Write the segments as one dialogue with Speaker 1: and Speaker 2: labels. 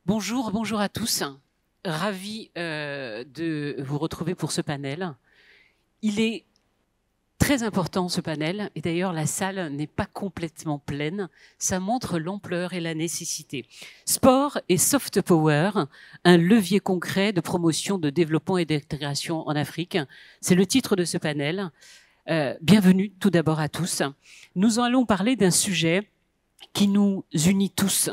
Speaker 1: Bonjour, bonjour à tous. Ravi de vous retrouver pour ce panel. Il est très important ce panel, et d'ailleurs la salle n'est pas complètement pleine. Ça montre l'ampleur et la nécessité. Sport et soft power, un levier concret de promotion, de développement et d'intégration en Afrique. C'est le titre de ce panel. Bienvenue tout d'abord à tous. Nous allons parler d'un sujet qui nous unit tous,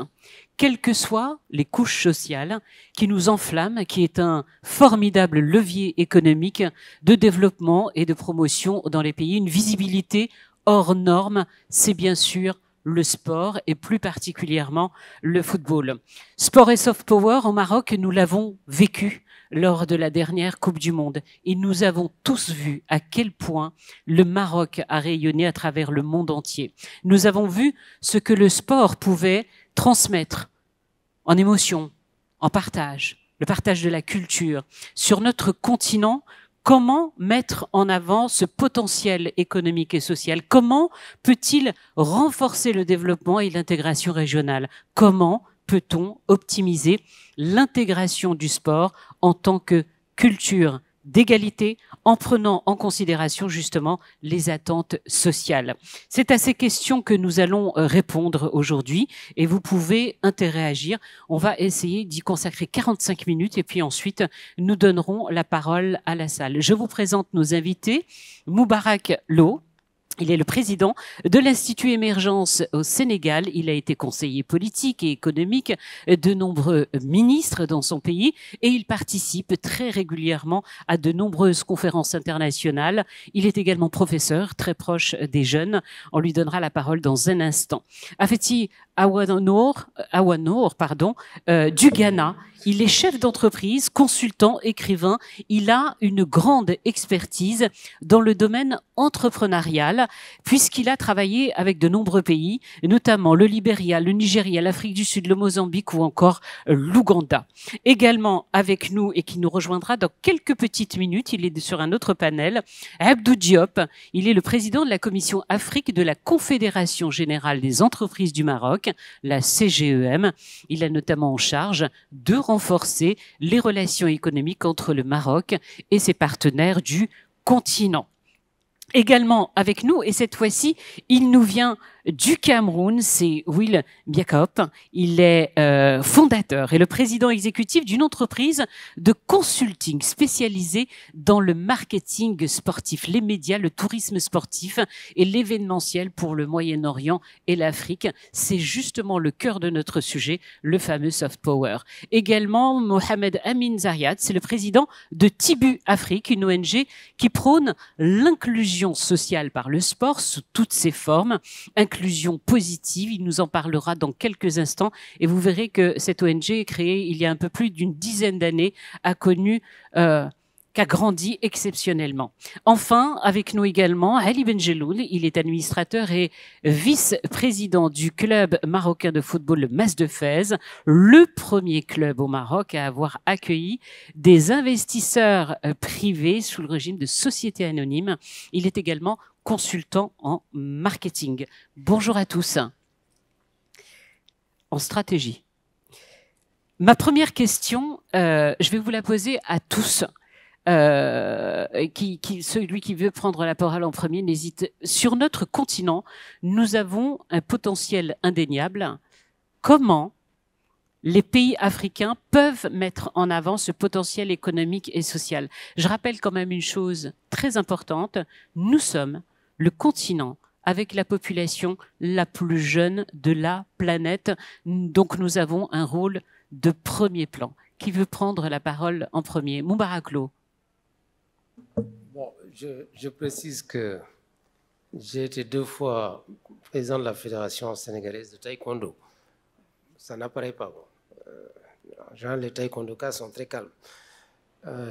Speaker 1: quelles que soient les couches sociales, qui nous enflamme, qui est un formidable levier économique de développement et de promotion dans les pays. Une visibilité hors norme, c'est bien sûr le sport et plus particulièrement le football. Sport et soft power au Maroc, nous l'avons vécu lors de la dernière Coupe du Monde. Et nous avons tous vu à quel point le Maroc a rayonné à travers le monde entier. Nous avons vu ce que le sport pouvait transmettre en émotion, en partage, le partage de la culture. Sur notre continent, comment mettre en avant ce potentiel économique et social? Comment peut-il renforcer le développement et l'intégration régionale? Comment peut-on optimiser l'intégration du sport en tant que culture d'égalité en prenant en considération justement les attentes sociales? C'est à ces questions que nous allons répondre aujourd'hui et vous pouvez interagir. On va essayer d'y consacrer 45 minutes et puis ensuite nous donnerons la parole à la salle. Je vous présente nos invités. Moubarak Lo. Il est le président de l'Institut Émergence au Sénégal. Il a été conseiller politique et économique de nombreux ministres dans son pays et il participe très régulièrement à de nombreuses conférences internationales. Il est également professeur, très proche des jeunes. On lui donnera la parole dans un instant. Afeti Awanor, du Ghana. Il est chef d'entreprise, consultant, écrivain. Il a une grande expertise dans le domaine entrepreneurial, puisqu'il a travaillé avec de nombreux pays, notamment le Libéria, le Nigeria, l'Afrique du Sud, le Mozambique ou encore l'Ouganda. Également avec nous et qui nous rejoindra dans quelques petites minutes, il est sur un autre panel, Abdou Diop. Il est le président de la commission Afrique de la Confédération Générale des Entreprises du Maroc, la CGEM. Il a notamment en charge de renforcer les relations économiques entre le Maroc et ses partenaires du continent. Également avec nous, et cette fois-ci, il nous vient du Cameroun, c'est Will Biakop. Il est fondateur et le président exécutif d'une entreprise de consulting spécialisée dans le marketing sportif, les médias, le tourisme sportif et l'événementiel pour le Moyen-Orient et l'Afrique. C'est justement le cœur de notre sujet, le fameux soft power. Également, Mohamed Amin Zariat, c'est le président de Tibu Afrique, une ONG qui prône l'inclusion sociale par le sport sous toutes ses formes, inclusion positive. Il nous en parlera dans quelques instants et vous verrez que cette ONG créée il y a un peu plus d'une dizaine d'années a connu qu'a grandi exceptionnellement. Enfin, avec nous également, Ali Benjeloul, il est administrateur et vice-président du club marocain de football, le Mas de Fès, le premier club au Maroc à avoir accueilli des investisseurs privés sous le régime de société anonyme. Il est également consultant en marketing. Bonjour à tous. En stratégie. Ma première question, je vais vous la poser à tous. Celui qui veut prendre la parole en premier n'hésite. Sur notre continent, nous avons un potentiel indéniable. Comment les pays africains peuvent mettre en avant ce potentiel économique et social? Je rappelle quand même une chose très importante. Nous sommes le continent avec la population la plus jeune de la planète. Donc nous avons un rôle de premier plan. Qui veut prendre la parole en premier? Moubarak Lo.
Speaker 2: Bon, je précise que j'ai été 2 fois président de la Fédération sénégalaise de taekwondo. Ça n'apparaît pas. En général, les taekwondokas sont très calmes.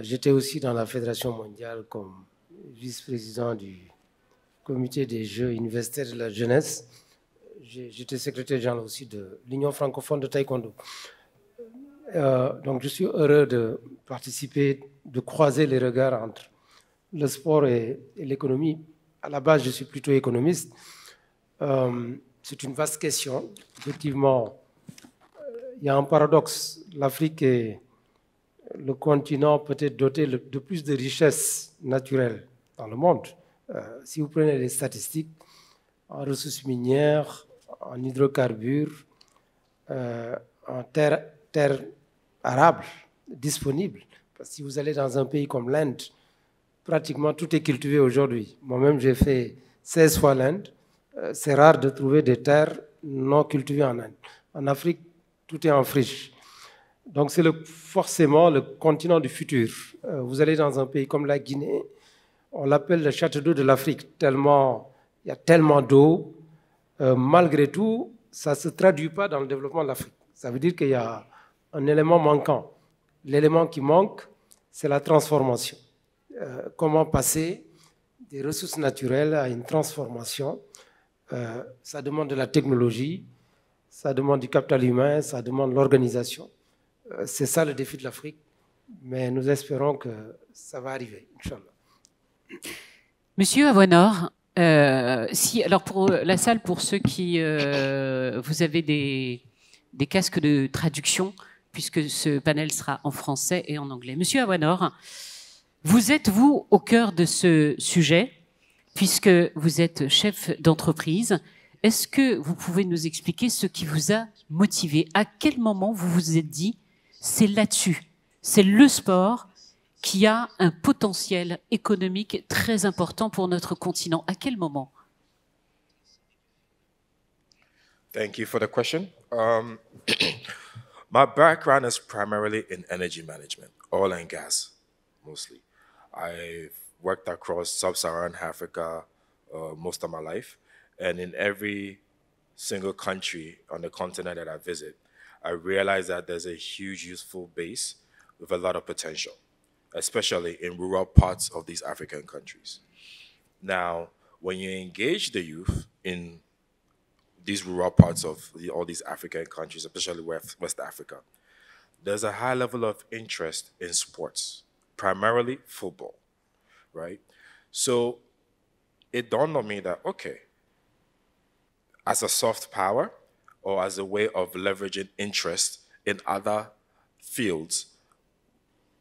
Speaker 2: J'étais aussi dans la Fédération mondiale comme vice-président du comité des Jeux universitaires de la jeunesse. J'étais secrétaire général aussi de l'Union francophone de taekwondo. Donc je suis heureux de participer, de croiser les regards entre le sport et l'économie. À la base, je suis plutôt économiste. C'est une vaste question. Effectivement, il y a un paradoxe. l'Afrique est le continent peut-être doté de plus de richesses naturelles dans le monde. Si vous prenez les statistiques, en ressources minières, en hydrocarbures, en terres arables disponibles. Parce que si vous allez dans un pays comme l'Inde, pratiquement tout est cultivé aujourd'hui. Moi-même, j'ai fait 16 fois l'Inde. C'est rare de trouver des terres non cultivées en Inde. En Afrique, tout est en friche. Donc, c'est forcément le continent du futur. Vous allez dans un pays comme la Guinée, on l'appelle le château d'eau de l'Afrique, tellement il y a tellement d'eau. Malgré tout, ça ne se traduit pas dans le développement de l'Afrique. Ça veut dire qu'il y a un élément manquant. L'élément qui manque, c'est la transformation. Comment passer des ressources naturelles à une transformation. Ça demande de la technologie, ça demande du capital humain, ça demande l'organisation. C'est ça le défi de l'Afrique, mais nous espérons que ça va arriver, Inch'Allah.
Speaker 1: Monsieur Awanor, alors pour la salle, pour ceux qui... vous avez des casques de traduction, puisque ce panel sera en français et en anglais. Monsieur Awanor, vous êtes, vous, au cœur de ce sujet, puisque vous êtes chef d'entreprise. Est-ce que vous pouvez nous expliquer ce qui vous a motivé? À quel moment vous vous êtes dit, c'est là-dessus, c'est le sport qui a un potentiel économique très important pour notre continent? À quel moment?
Speaker 3: Thank you for the question. My background is primarily in energy management, oil and gas, mostly. I've worked across sub-Saharan Africa most of my life, and in every single country on the continent that I visit, I realize that there's a huge useful base with a lot of potential, especially in rural parts of these African countries. Now, when you engage the youth in these rural parts of all these African countries, especially West Africa, there's a high level of interest in sports, primarily football, right? So it dawned on me that, okay, as a soft power or as a way of leveraging interest in other fields,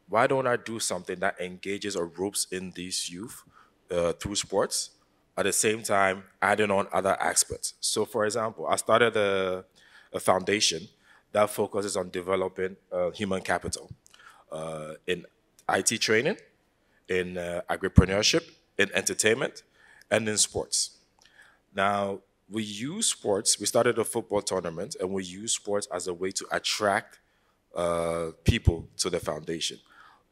Speaker 3: why don't I do something that engages or ropes in these youth through sports, at the same time adding on other aspects? So for example, I started a foundation that focuses on developing human capital in IT training, in agripreneurship, in entertainment, and in sports. Now, we use sports, we started a football tournament, and we use sports as a way to attract people to the foundation.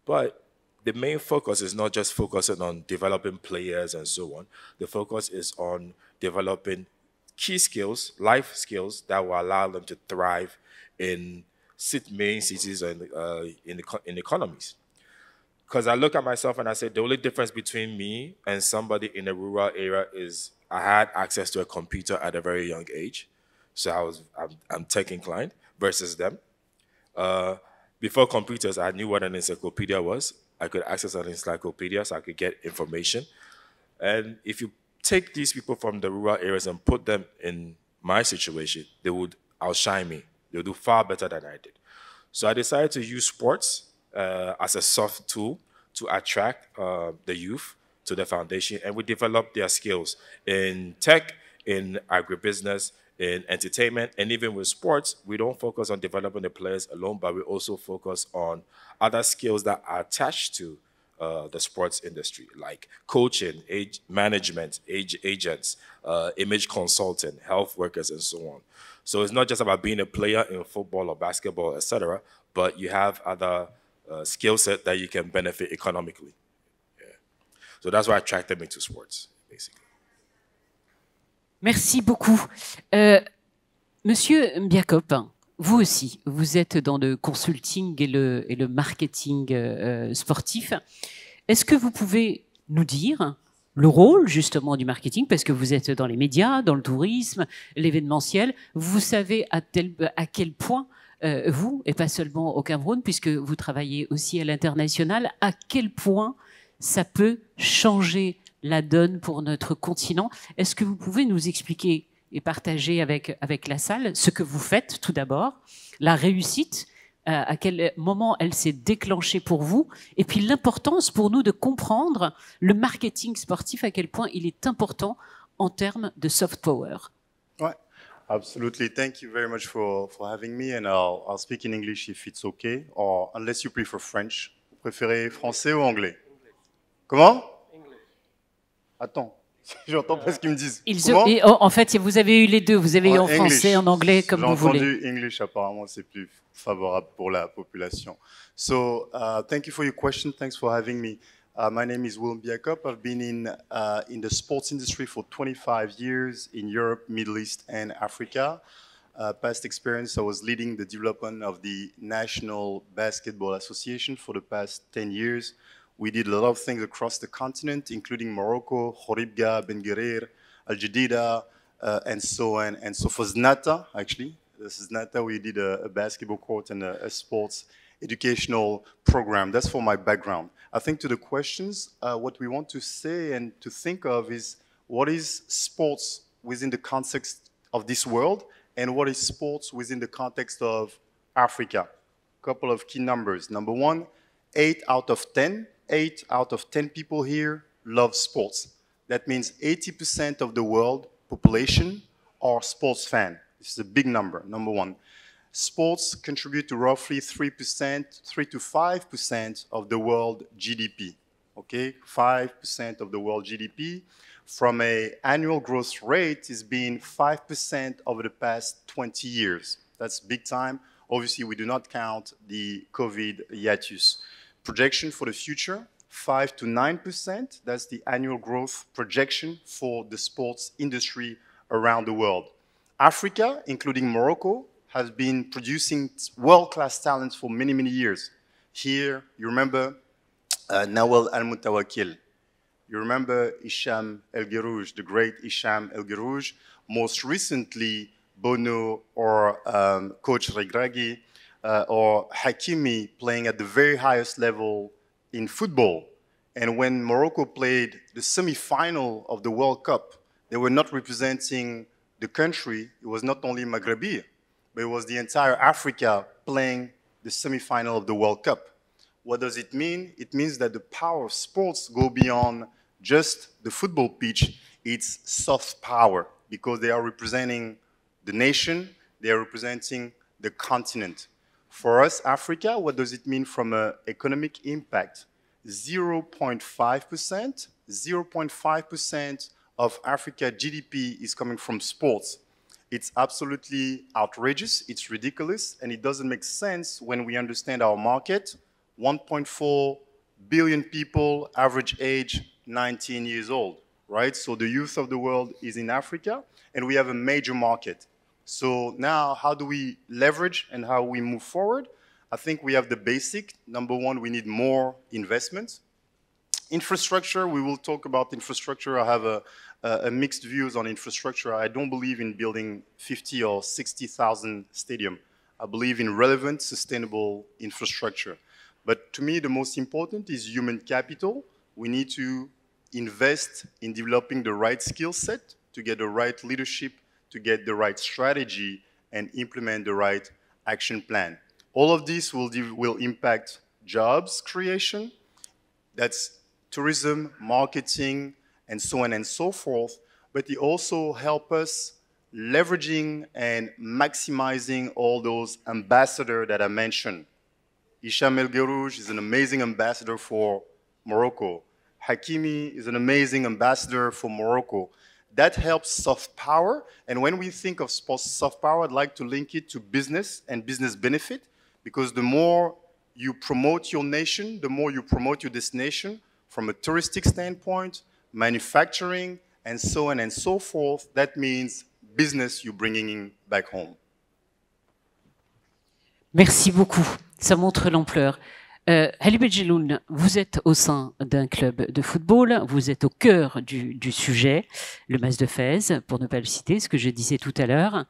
Speaker 3: But the main focus is not just focusing on developing players and so on. The focus is on developing key skills, life skills that will allow them to thrive in main cities and in economies. Because I look at myself and I say the only difference between me and somebody in a rural area is I had access to a computer at a very young age, so I'm tech inclined versus them. Before computers, I knew what an encyclopedia was. I could access an encyclopedia, so I could get information. And if you take these people from the rural areas and put them in my situation, they would outshine me. They would do far better than I did. So I decided to use sports as a soft tool to attract the youth to the foundation, and we develop their skills in tech, in agribusiness, in entertainment, and even with sports. We don't focus on developing the players alone, but we also focus on other skills that are attached to the sports industry, like coaching, management, agents, image consulting, health workers, and so on. So it's not just about being a player in football or basketball, etc., but you have other skill set that you can benefit economically. Yeah. So that's why I attracted me to sports, basically.
Speaker 1: Merci beaucoup. Monsieur Mbiakop, vous aussi, vous êtes dans le consulting et le marketing sportif. Est-ce que vous pouvez nous dire le rôle justement du marketing, parce que vous êtes dans les médias, dans le tourisme, l'événementiel, vous savez à quel point vous, et pas seulement au Cameroun, puisque vous travaillez aussi à l'international, à quel point ça peut changer la donne pour notre continent. Est-ce que vous pouvez nous expliquer et partager avec la salle ce que vous faites tout d'abord, la réussite, à quel moment elle s'est déclenchée pour vous, et puis l'importance pour nous de comprendre le marketing sportif, à quel point il est important en termes de soft power.
Speaker 4: Ouais, absolutely. Thank you very much for having me, and I'll speak in English if it's okay, or unless you prefer French. Vous préférez français ou anglais? Comment? Attends. J'entends pas ce qu'ils me disent.
Speaker 1: En fait, vous avez eu les deux. Vous avez eu en français, en anglais, comme vous voulez.
Speaker 4: J'ai entendu English, apparemment, c'est plus favorable pour la population. So, thank you for your question. Thanks for having me. My name is Willem Biakop. I've been in the sports industry for 25 years in Europe, Middle East, and Africa. Past experience, I was leading the development of the National Basketball Association for the past 10 years. We did a lot of things across the continent, including Morocco, Khoribga, Ben Guerir, Al Jadida, and so on. And so for Znata, actually, this is Znata, we did a basketball court and a sports educational program. That's for my background. I think to the questions, what we want to say and to think of is what is sports within the context of this world and what is sports within the context of Africa. A couple of key numbers. Number one, 8 out of 10 people here love sports. That means 80% of the world population are sports fans. This is a big number, number one. Sports contribute to roughly 3 to 5% of the world GDP. Okay, 5% of the world GDP from an annual growth rate is being 5% over the past 20 years. That's big time. Obviously, we do not count the COVID hiatus. Projection for the future, 5 to 9%. That's the annual growth projection for the sports industry around the world. Africa, including Morocco, has been producing world-class talents for many, many years. Here, you remember Nawal Al-Mutawakil. You remember Hicham El Guerrouj, the great Hicham El Guerrouj. Most recently, Bono or Coach Regragui or Hakimi playing at the very highest level in football. And when Morocco played the semi-final of the World Cup, they were not representing the country. It was not only Maghrebi, but it was the entire Africa playing the semi-final of the World Cup. What does it mean? It means that the power of sports go beyond just the football pitch. It's soft power because they are representing the nation, they are representing the continent. For us, Africa, what does it mean from an economic impact? 0.5% of Africa GDP is coming from sports. It's absolutely outrageous, it's ridiculous, and it doesn't make sense when we understand our market. 1.4 billion people, average age 19 years old, right? So the youth of the world is in Africa, and we have a major market. So now, how do we leverage and how we move forward? I think we have the basic. Number one, we need more investment. Infrastructure, we will talk about infrastructure. I have a mixed views on infrastructure. I don't believe in building 50 or 60,000 stadium. I believe in relevant, sustainable infrastructure. But to me, the most important is human capital. We need to invest in developing the right skill set to get the right leadership, to get the right strategy, and implement the right action plan. All of this will impact jobs creation. That's tourism, marketing, and so on and so forth. But it also helps us leveraging and maximizing all those ambassadors that I mentioned. Hicham El Guerrouj is an amazing ambassador for Morocco. Hakimi is an amazing ambassador for Morocco. That helps soft power. And when we think of sports soft power, I'd like to link it to business and business benefit, because the more you promote your nation, the more you promote your destination from a touristic standpoint, manufacturing, and so on and so forth. That means business you're bringing in back home.
Speaker 1: Merci beaucoup. Ça montre l'ampleur. Halil Benjelloun, vous êtes au sein d'un club de football, vous êtes au cœur du sujet, le Mas de Fès, pour ne pas le citer, ce que je disais tout à l'heure.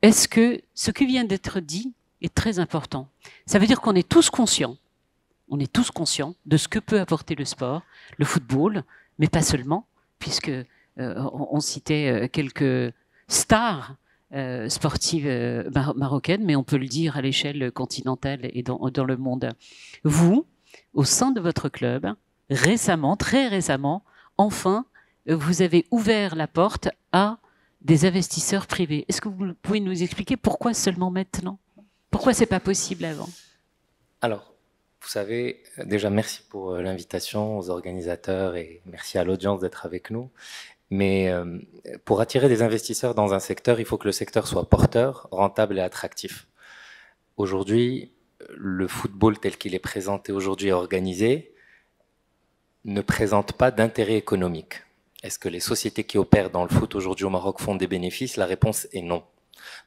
Speaker 1: Est-ce que ce qui vient d'être dit est très important? Ça veut dire qu'on est tous conscients de ce que peut apporter le sport, le football, mais pas seulement, puisque on citait quelques stars sportive marocaine, mais on peut le dire à l'échelle continentale et dans le monde. Vous, au sein de votre club, récemment, très récemment, enfin, vous avez ouvert la porte à des investisseurs privés. Est-ce que vous pouvez nous expliquer pourquoi seulement maintenant? Pourquoi c'est pas possible avant?
Speaker 5: Alors, vous savez, déjà merci pour l'invitation aux organisateurs et merci à l'audience d'être avec nous. Mais pour attirer des investisseurs dans un secteur, il faut que le secteur soit porteur, rentable et attractif. Aujourd'hui, le football tel qu'il est présenté aujourd'hui et organisé ne présente pas d'intérêt économique. Est-ce que les sociétés qui opèrent dans le foot aujourd'hui au Maroc font des bénéfices? La réponse est non.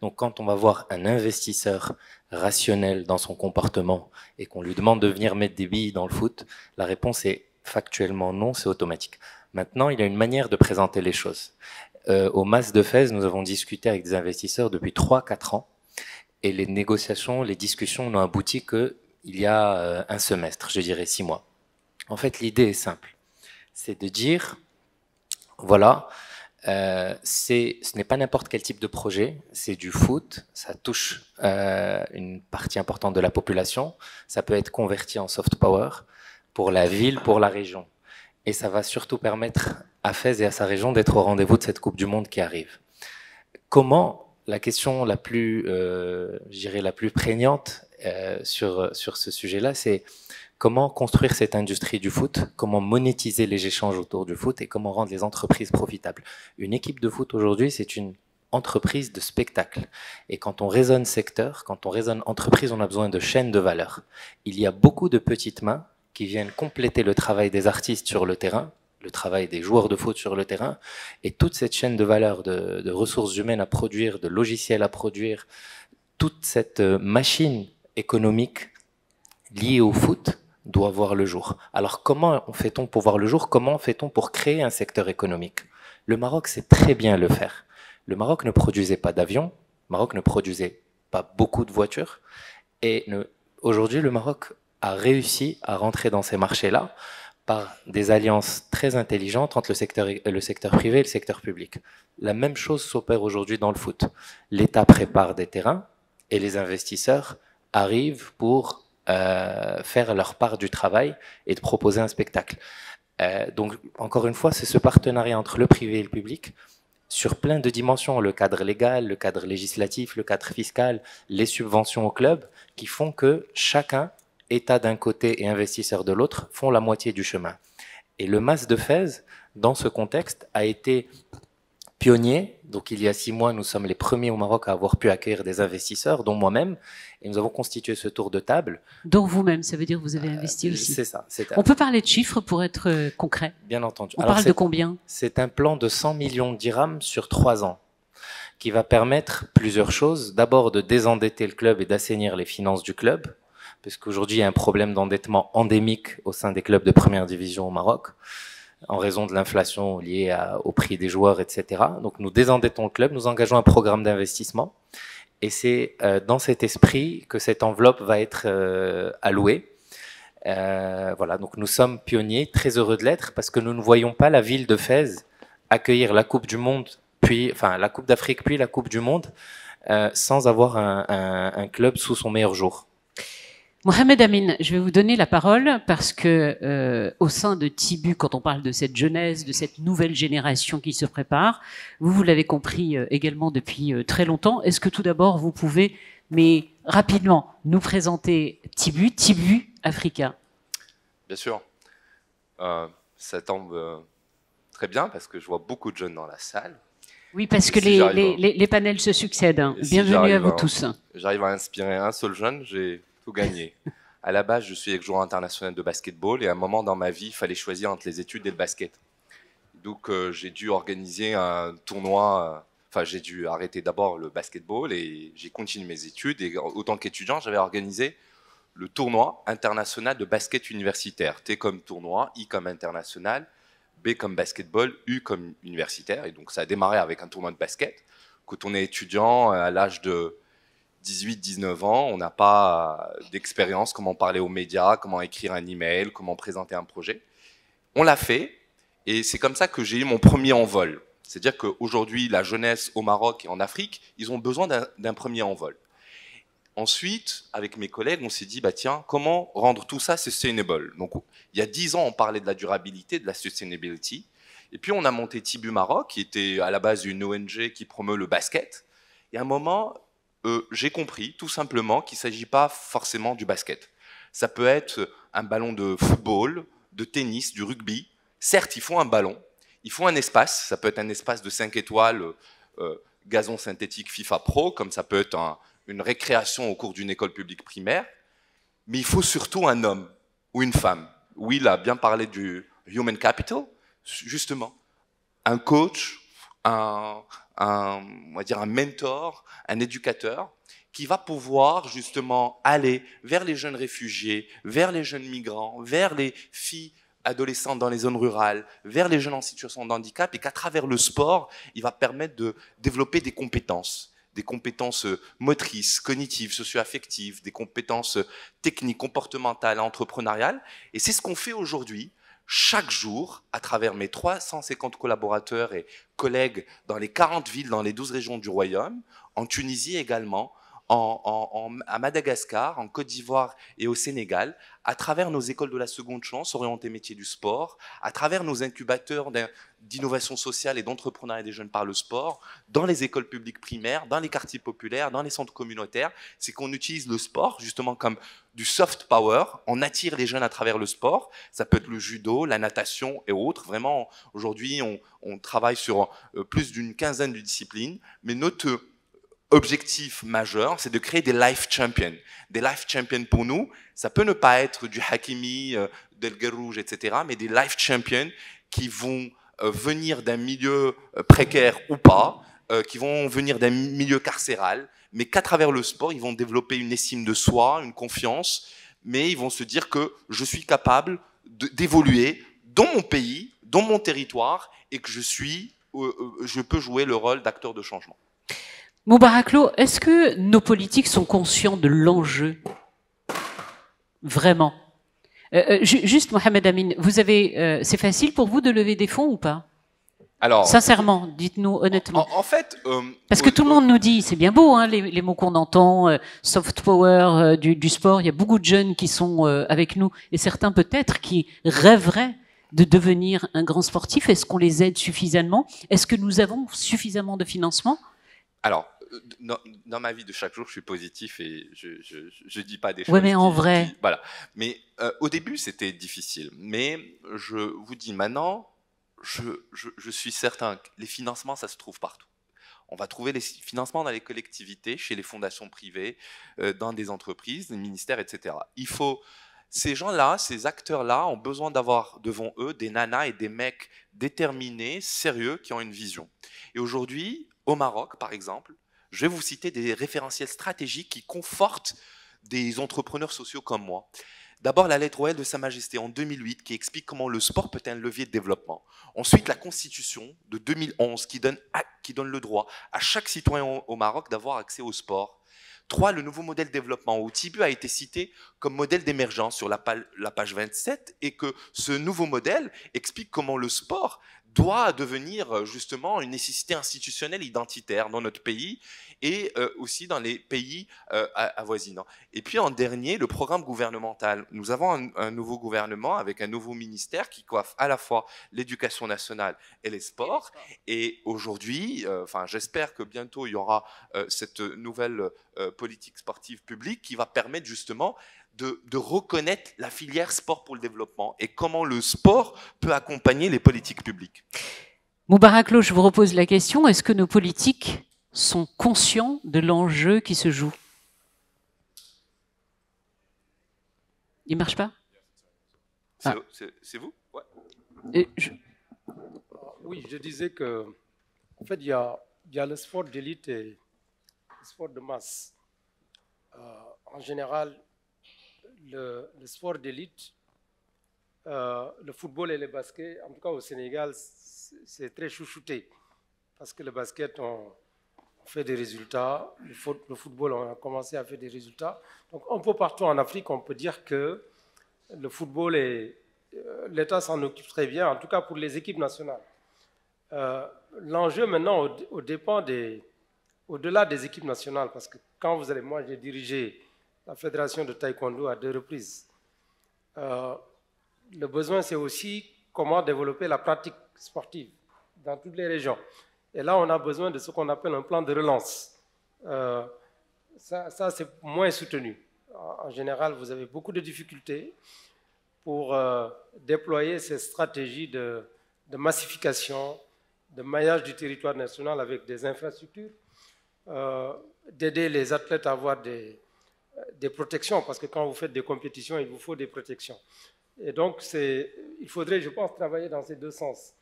Speaker 5: Donc quand on va voir un investisseur rationnel dans son comportement et qu'on lui demande de venir mettre des billes dans le foot, la réponse est factuellement non, c'est automatique. Maintenant, il y a une manière de présenter les choses. Au MAS de Fès, nous avons discuté avec des investisseurs depuis 3-4 ans et les négociations, les discussions n'ont abouti qu'il y a un semestre, je dirais 6 mois. En fait, l'idée est simple, c'est de dire, voilà, ce n'est pas n'importe quel type de projet, c'est du foot, ça touche une partie importante de la population, ça peut être converti en soft power pour la ville, pour la région. Et ça va surtout permettre à Fès et à sa région d'être au rendez-vous de cette Coupe du Monde qui arrive. Comment, la question la plus, je dirais la plus prégnante sur ce sujet-là, c'est comment construire cette industrie du foot, comment monétiser les échanges autour du foot et comment rendre les entreprises profitables. Une équipe de foot aujourd'hui, c'est une entreprise de spectacle. Et quand on raisonne secteur, quand on raisonne entreprise, on a besoin de chaînes de valeur. Il y a beaucoup de petites mains qui viennent compléter le travail des artistes sur le terrain, le travail des joueurs de foot sur le terrain, et toute cette chaîne de valeur de ressources humaines à produire, de logiciels à produire, toute cette machine économique liée au foot doit voir le jour. Alors comment fait-on pour voir le jour? Comment fait-on pour créer un secteur économique? Le Maroc sait très bien le faire. Le Maroc ne produisait pas d'avions, le Maroc ne produisait pas beaucoup de voitures, et aujourd'hui le Maroc a réussi à rentrer dans ces marchés-là par des alliances très intelligentes entre le secteur privé et le secteur public. La même chose s'opère aujourd'hui dans le foot. L'État prépare des terrains et les investisseurs arrivent pour faire leur part du travail et de proposer un spectacle. Donc, encore une fois, c'est ce partenariat entre le privé et le public sur plein de dimensions, le cadre légal, le cadre législatif, le cadre fiscal, les subventions au club, qui font que chacun, État d'un côté et investisseur de l'autre, font la moitié du chemin. Et le MAS de Fès, dans ce contexte, a été pionnier. Donc il y a 6 mois, nous sommes les premiers au Maroc à avoir pu accueillir des investisseurs, dont moi-même, et nous avons constitué ce tour de table.
Speaker 1: Donc vous-même, ça veut dire que vous avez investi aussi.
Speaker 5: C'est ça.
Speaker 1: On peut parler de chiffres pour être concret?
Speaker 5: Bien entendu.
Speaker 1: On parle de combien?
Speaker 5: C'est un plan de 100 millions de dirhams sur 3 ans, qui va permettre plusieurs choses. D'abord de désendetter le club et d'assainir les finances du club, parce qu'aujourd'hui, il y a un problème d'endettement endémique au sein des clubs de première division au Maroc, en raison de l'inflation liée au prix des joueurs, etc. Donc, nous désendettons le club, nous engageons un programme d'investissement, et c'est dans cet esprit que cette enveloppe va être allouée. Voilà, donc nous sommes pionniers, très heureux de l'être, parce que nous ne voyons pas la ville de Fès accueillir la Coupe du Monde, la Coupe d'Afrique, puis la Coupe du Monde, sans avoir un club sous son meilleur jour.
Speaker 1: Mohamed Amin, je vais vous donner la parole parce que au sein de Tibu, quand on parle de cette jeunesse, de cette nouvelle génération qui se prépare, vous l'avez compris également depuis très longtemps. Est-ce que tout d'abord vous pouvez, mais rapidement, nous présenter Tibu Africa?
Speaker 6: Bien sûr. Ça tombe très bien parce que je vois beaucoup de jeunes dans la salle.
Speaker 1: Oui, parce que les panels se succèdent. Bienvenue à vous tous.
Speaker 6: J'arrive à inspirer un seul jeune, j'ai tout gagné. À la base, je suis joueur international de basketball et à un moment dans ma vie, il fallait choisir entre les études et le basket. Donc, j'ai dû organiser un tournoi. Enfin, j'ai dû arrêter d'abord le basketball et j'ai continué mes études. Et autant qu'étudiant, j'avais organisé le tournoi international de basket universitaire. T comme tournoi, I comme international, B comme basketball, U comme universitaire. Et donc, ça a démarré avec un tournoi de basket. Quand on est étudiant, à l'âge de 18-19 ans, on n'a pas d'expérience, comment parler aux médias, comment écrire un email, comment présenter un projet. On l'a fait et c'est comme ça que j'ai eu mon premier envol. C'est-à-dire qu'aujourd'hui, la jeunesse au Maroc et en Afrique, ils ont besoin d'un premier envol. Ensuite, avec mes collègues, on s'est dit, bah tiens, comment rendre tout ça sustainable? Donc, il y a 10 ans, on parlait de la durabilité, de la sustainability. Et puis, on a monté Tibu Maroc, qui était à la base une ONG qui promeut le basket. Et à un moment, j'ai compris, tout simplement, qu'il ne s'agit pas forcément du basket. Ça peut être un ballon de football, de tennis, du rugby. Certes, il faut un ballon, il faut un espace. Ça peut être un espace de 5 étoiles, gazon synthétique FIFA Pro, comme ça peut être une récréation au cours d'une école publique primaire, mais il faut surtout un homme ou une femme. Will a bien parlé du human capital, justement. Un coach, on va dire un mentor, un éducateur, qui va pouvoir justement aller vers les jeunes réfugiés, vers les jeunes migrants, vers les filles adolescentes dans les zones rurales, vers les jeunes en situation de handicap, et qu'à travers le sport, il va permettre de développer des compétences motrices, cognitives, socio-affectives, des compétences techniques, comportementales, entrepreneuriales. Et c'est ce qu'on fait aujourd'hui, chaque jour, à travers mes 350 collaborateurs et collègues dans les 40 villes, dans les 12 régions du Royaume, en Tunisie également, à Madagascar, en Côte d'Ivoire et au Sénégal, à travers nos écoles de la seconde chance, orientées métiers du sport, à travers nos incubateurs d'innovation sociale et d'entrepreneuriat des jeunes par le sport, dans les écoles publiques primaires, dans les quartiers populaires, dans les centres communautaires, c'est qu'on utilise le sport justement comme du soft power, on attire les jeunes à travers le sport, ça peut être le judo, la natation et autres. Vraiment, aujourd'hui, on travaille sur plus d'une quinzaine de disciplines, mais notre objectif majeur, c'est de créer des life champions. Des life champions pour nous, ça peut ne pas être du Hakimi, del Guerrouj, etc., mais des life champions qui vont venir d'un milieu précaire ou pas, qui vont venir d'un milieu carcéral, mais qu'à travers le sport, ils vont développer une estime de soi, une confiance, mais ils vont se dire que je suis capable d'évoluer dans mon pays, dans mon territoire, et que je peux jouer le rôle d'acteur de changement.
Speaker 1: Moubaraklo, est-ce que nos politiques sont conscients de l'enjeu? Vraiment. Juste, Mohamed Amin, c'est facile pour vous de lever des fonds ou pas? Alors, sincèrement, dites-nous honnêtement.
Speaker 6: En fait,
Speaker 1: parce que tout le monde nous dit, c'est bien beau, hein, les mots qu'on entend, soft power, du sport. Il y a beaucoup de jeunes qui sont avec nous, et certains peut-être qui rêveraient de devenir un grand sportif. Est-ce qu'on les aide suffisamment? Est-ce que nous avons suffisamment de financement?
Speaker 6: Alors, dans ma vie de chaque jour, je suis positif et je dis pas des choses.
Speaker 1: Oui, mais en vrai.
Speaker 6: Voilà. Mais au début, c'était difficile. Mais je vous dis maintenant, je suis certain que les financements, ça se trouve partout. On va trouver les financements dans les collectivités, chez les fondations privées, dans des entreprises, des ministères, etc. Ces gens-là, ces acteurs-là ont besoin d'avoir devant eux des nanas et des mecs déterminés, sérieux, qui ont une vision. Et aujourd'hui, au Maroc, par exemple, je vais vous citer des référentiels stratégiques qui confortent des entrepreneurs sociaux comme moi. D'abord, la lettre OL de Sa Majesté en 2008 qui explique comment le sport peut être un levier de développement. Ensuite, la Constitution de 2011 qui donne le droit à chaque citoyen au Maroc d'avoir accès au sport. 3, le nouveau modèle de développement où Tibu a été cité comme modèle d'émergence sur la page 27 et que ce nouveau modèle explique comment le sport doit devenir justement une nécessité institutionnelle identitaire dans notre pays et aussi dans les pays avoisinants. Et puis en dernier, le programme gouvernemental. Nous avons un nouveau gouvernement avec un nouveau ministère qui coiffe à la fois l'éducation nationale et les sports. Et aujourd'hui, j'espère que bientôt il y aura cette nouvelle politique sportive publique qui va permettre justement de reconnaître la filière sport pour le développement et comment le sport peut accompagner les politiques publiques.
Speaker 1: Moubaraklo, je vous repose la question, est-ce que nos politiques sont conscients de l'enjeu qui se joue? Il ne marche pas?
Speaker 6: C'est vous?
Speaker 2: Ouais. Oui, je disais que en fait, il y a le sport d'élite et le sport de masse. En général, le sport d'élite, le football et le basket, en tout cas au Sénégal, c'est très chouchouté. Parce que le basket, on fait des résultats. Le football, on a commencé à faire des résultats. Donc, un peu partout en Afrique, on peut dire que le football, l'État s'en occupe très bien, en tout cas pour les équipes nationales. l'enjeu maintenant au-delà des équipes nationales, parce que quand vous allez, moi j'ai dirigé la fédération de taekwondo à 2 reprises. Le besoin, c'est aussi comment développer la pratique sportive dans toutes les régions. Et là, on a besoin de ce qu'on appelle un plan de relance. Ça c'est moins soutenu. En général, vous avez beaucoup de difficultés pour déployer ces stratégies de massification, de maillage du territoire national avec des infrastructures, d'aider les athlètes à avoir des protections, parce que quand vous faites des compétitions, il vous faut des protections. Et donc, il faudrait, je pense, travailler dans ces 2 sens.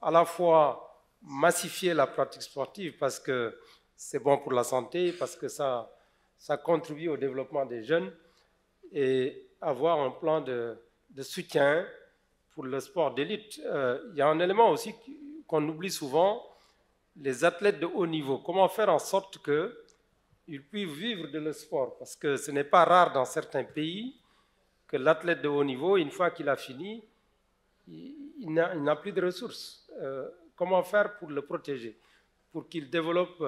Speaker 2: À la fois massifier la pratique sportive, parce que c'est bon pour la santé, parce que ça contribue au développement des jeunes, et avoir un plan de soutien pour le sport d'élite. Il y a un élément aussi qu'on oublie souvent, les athlètes de haut niveau. Comment faire en sorte qu'ils puissent vivre de le sport? Parce que ce n'est pas rare dans certains pays que l'athlète de haut niveau, une fois qu'il a fini, il n'a plus de ressources. Comment faire pour le protéger, pour qu'il développe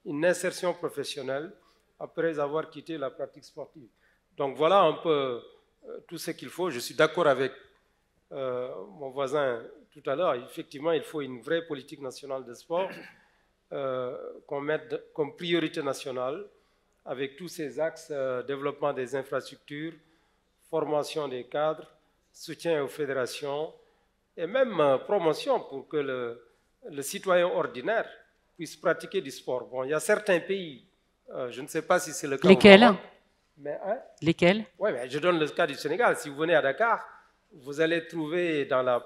Speaker 2: une insertion professionnelle après avoir quitté la pratique sportive? Donc voilà un peu tout ce qu'il faut. Je suis d'accord avec mon voisin tout à l'heure. Effectivement, il faut une vraie politique nationale de sport qu'on mette comme priorité nationale, avec tous ces axes, développement des infrastructures, formation des cadres, soutien aux fédérations, et même promotion pour que le citoyen ordinaire puisse pratiquer du sport. Bon, il y a certains pays, je ne sais pas si c'est le cas.
Speaker 1: Lesquels?
Speaker 2: Mais,
Speaker 1: Lesquels?
Speaker 2: Oui, je donne le cas du Sénégal. Si vous venez à Dakar, vous allez trouver à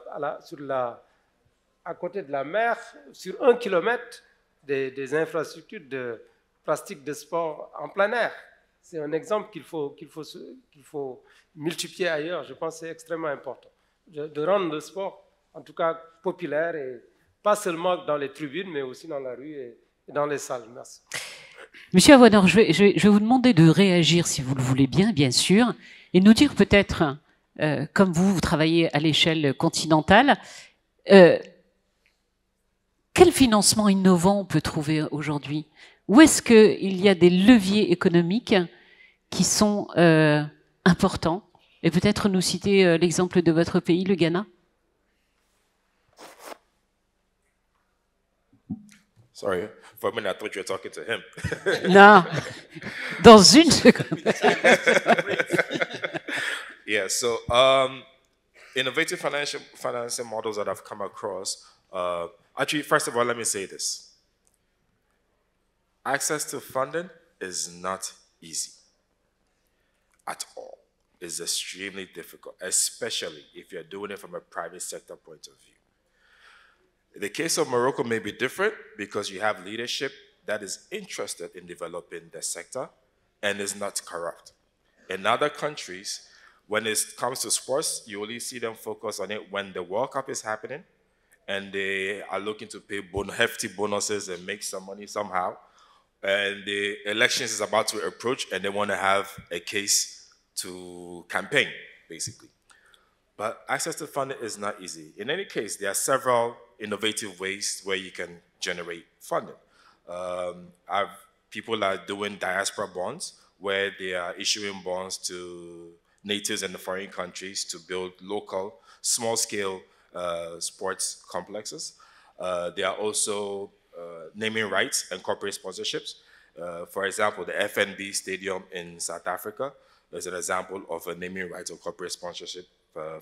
Speaker 2: côté de la mer, sur 1 kilomètre, des infrastructures de pratique de sport en plein air. C'est un exemple qu'il faut multiplier ailleurs. Je pense que c'est extrêmement important de rendre le sport, en tout cas, populaire, et pas seulement dans les tribunes, mais aussi dans la rue et dans les salles. Merci.
Speaker 1: Monsieur Avoinor, je vais vous demander de réagir, si vous le voulez bien sûr, et nous dire peut-être, comme vous travaillez à l'échelle continentale, quel financement innovant on peut trouver aujourd'hui? Où est-ce qu'il y a des leviers économiques qui sont importants? Et peut-être nous citer l'exemple de votre pays, le Ghana.
Speaker 3: Sorry, for a minute I thought you were talking to him.
Speaker 1: Non, dans une seconde.
Speaker 3: Yeah, so innovative financing models that I've come across. Actually, first of all, let me say this. Access to funding is not easy at all. It's extremely difficult, especially if you're doing it from a private sector point of view. The case of Morocco may be different because you have leadership that is interested in developing the sector and is not corrupt. In other countries, when it comes to sports, you only see them focus on it when the World Cup is happening and they are looking to pay hefty bonuses and make some money somehow. And the elections is about to approach and they want to have a case to campaign, basically. But access to funding is not easy. In any case, there are several innovative ways where you can generate funding. People are doing diaspora bonds, where they are issuing bonds to natives in the foreign countries to build local, small-scale sports complexes. There are also naming rights and corporate sponsorships. For example, the FNB Stadium in South Africa is an example of a naming rights or corporate sponsorship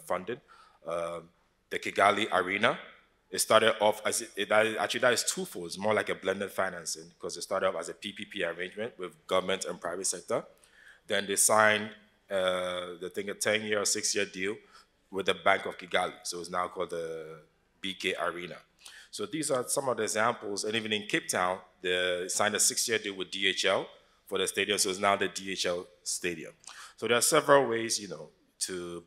Speaker 3: funded. The Kigali Arena, it started off as, actually that is twofold. It's more like a blended financing because it started off as a PPP arrangement with government and private sector. Then they signed, I think, a 10-year or 6-year deal with the Bank of Kigali. So it's now called the BK Arena. So these are some of the examples. And even in Cape Town, they signed a 6-year deal with DHL for the stadium. So it's now the DHL Stadium. So there are several ways,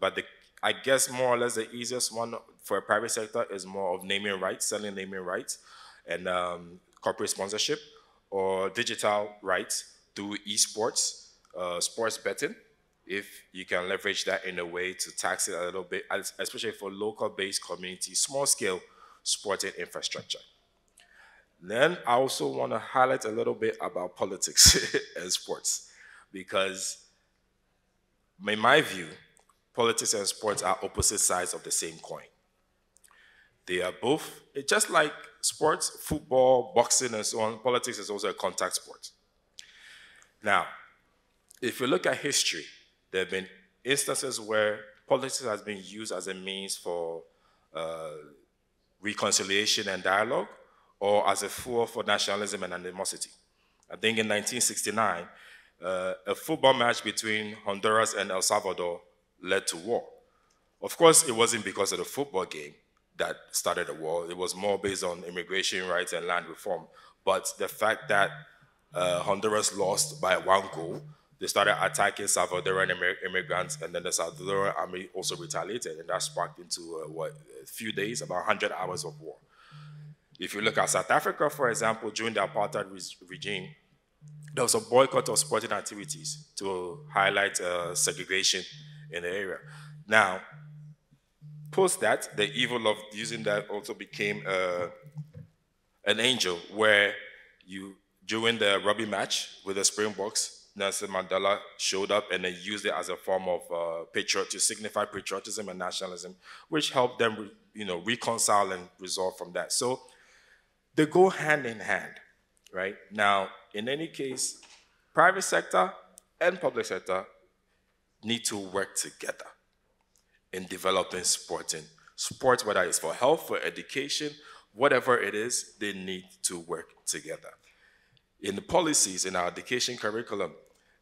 Speaker 3: but I guess more or less the easiest one for a private sector is more of naming rights, selling naming rights, and corporate sponsorship, or digital rights through esports, sports betting, if you can leverage that in a way to tax it a little bit, especially for local-based communities, small-scale sporting infrastructure. Then I also want to highlight a little bit about politics and sports, because in my view, politics and sports are opposite sides of the same coin. They are both, it's just like sports, football, boxing, and so on, politics is also a contact sport. Now, if you look at history, there have been instances where politics has been used as a means for reconciliation and dialogue, or as a fuel for nationalism and animosity. I think in 1969, a football match between Honduras and El Salvador led to war. Of course, it wasn't because of the football game that started the war. It was more based on immigration rights and land reform. But the fact that Honduras lost by 1 goal, they started attacking Salvadoran immigrants, and then the Salvadoran army also retaliated, and that sparked into a few days, about 100 hours of war. If you look at South Africa, for example, during the apartheid regime, there was a boycott of sporting activities to highlight segregation in the area. Now, post that, the evil of using that also became an angel, where during the rugby match with the Springboks, Nelson Mandela showed up and they used it as a form of to signify patriotism and nationalism, which helped them reconcile and resolve from that. So they go hand in hand, right? Now, in any case, private sector and public sector need to work together in developing sports, whether it's for health, for education, whatever it is, they need to work together. In the policies, in our education curriculum,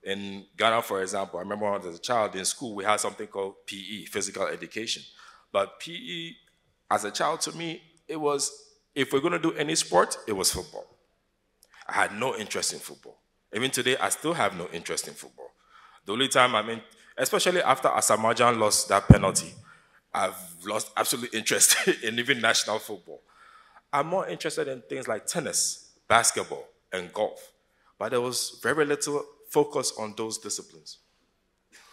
Speaker 3: in Ghana, for example, I remember when I was a child in school, we had something called PE, physical education. But PE, as a child, to me, it was, if we're going to do any sport, it was football. I had no interest in football. Even today, I still have no interest in football. The only time especially after Asamoah Gyan lost that penalty, I've lost absolute interest in even national football. I'm more interested in things like tennis, basketball, and golf. But there was very little focus on those disciplines.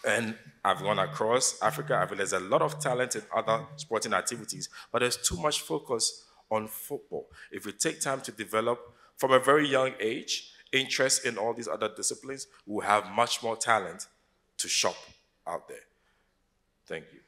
Speaker 3: And I've gone across Africa, I realized there's a lot of talent in other sporting activities, but there's too much focus on football. If we take time to develop, from a very young age, interest in all these other disciplines, we'll have much more talent to shop out there. Thank you.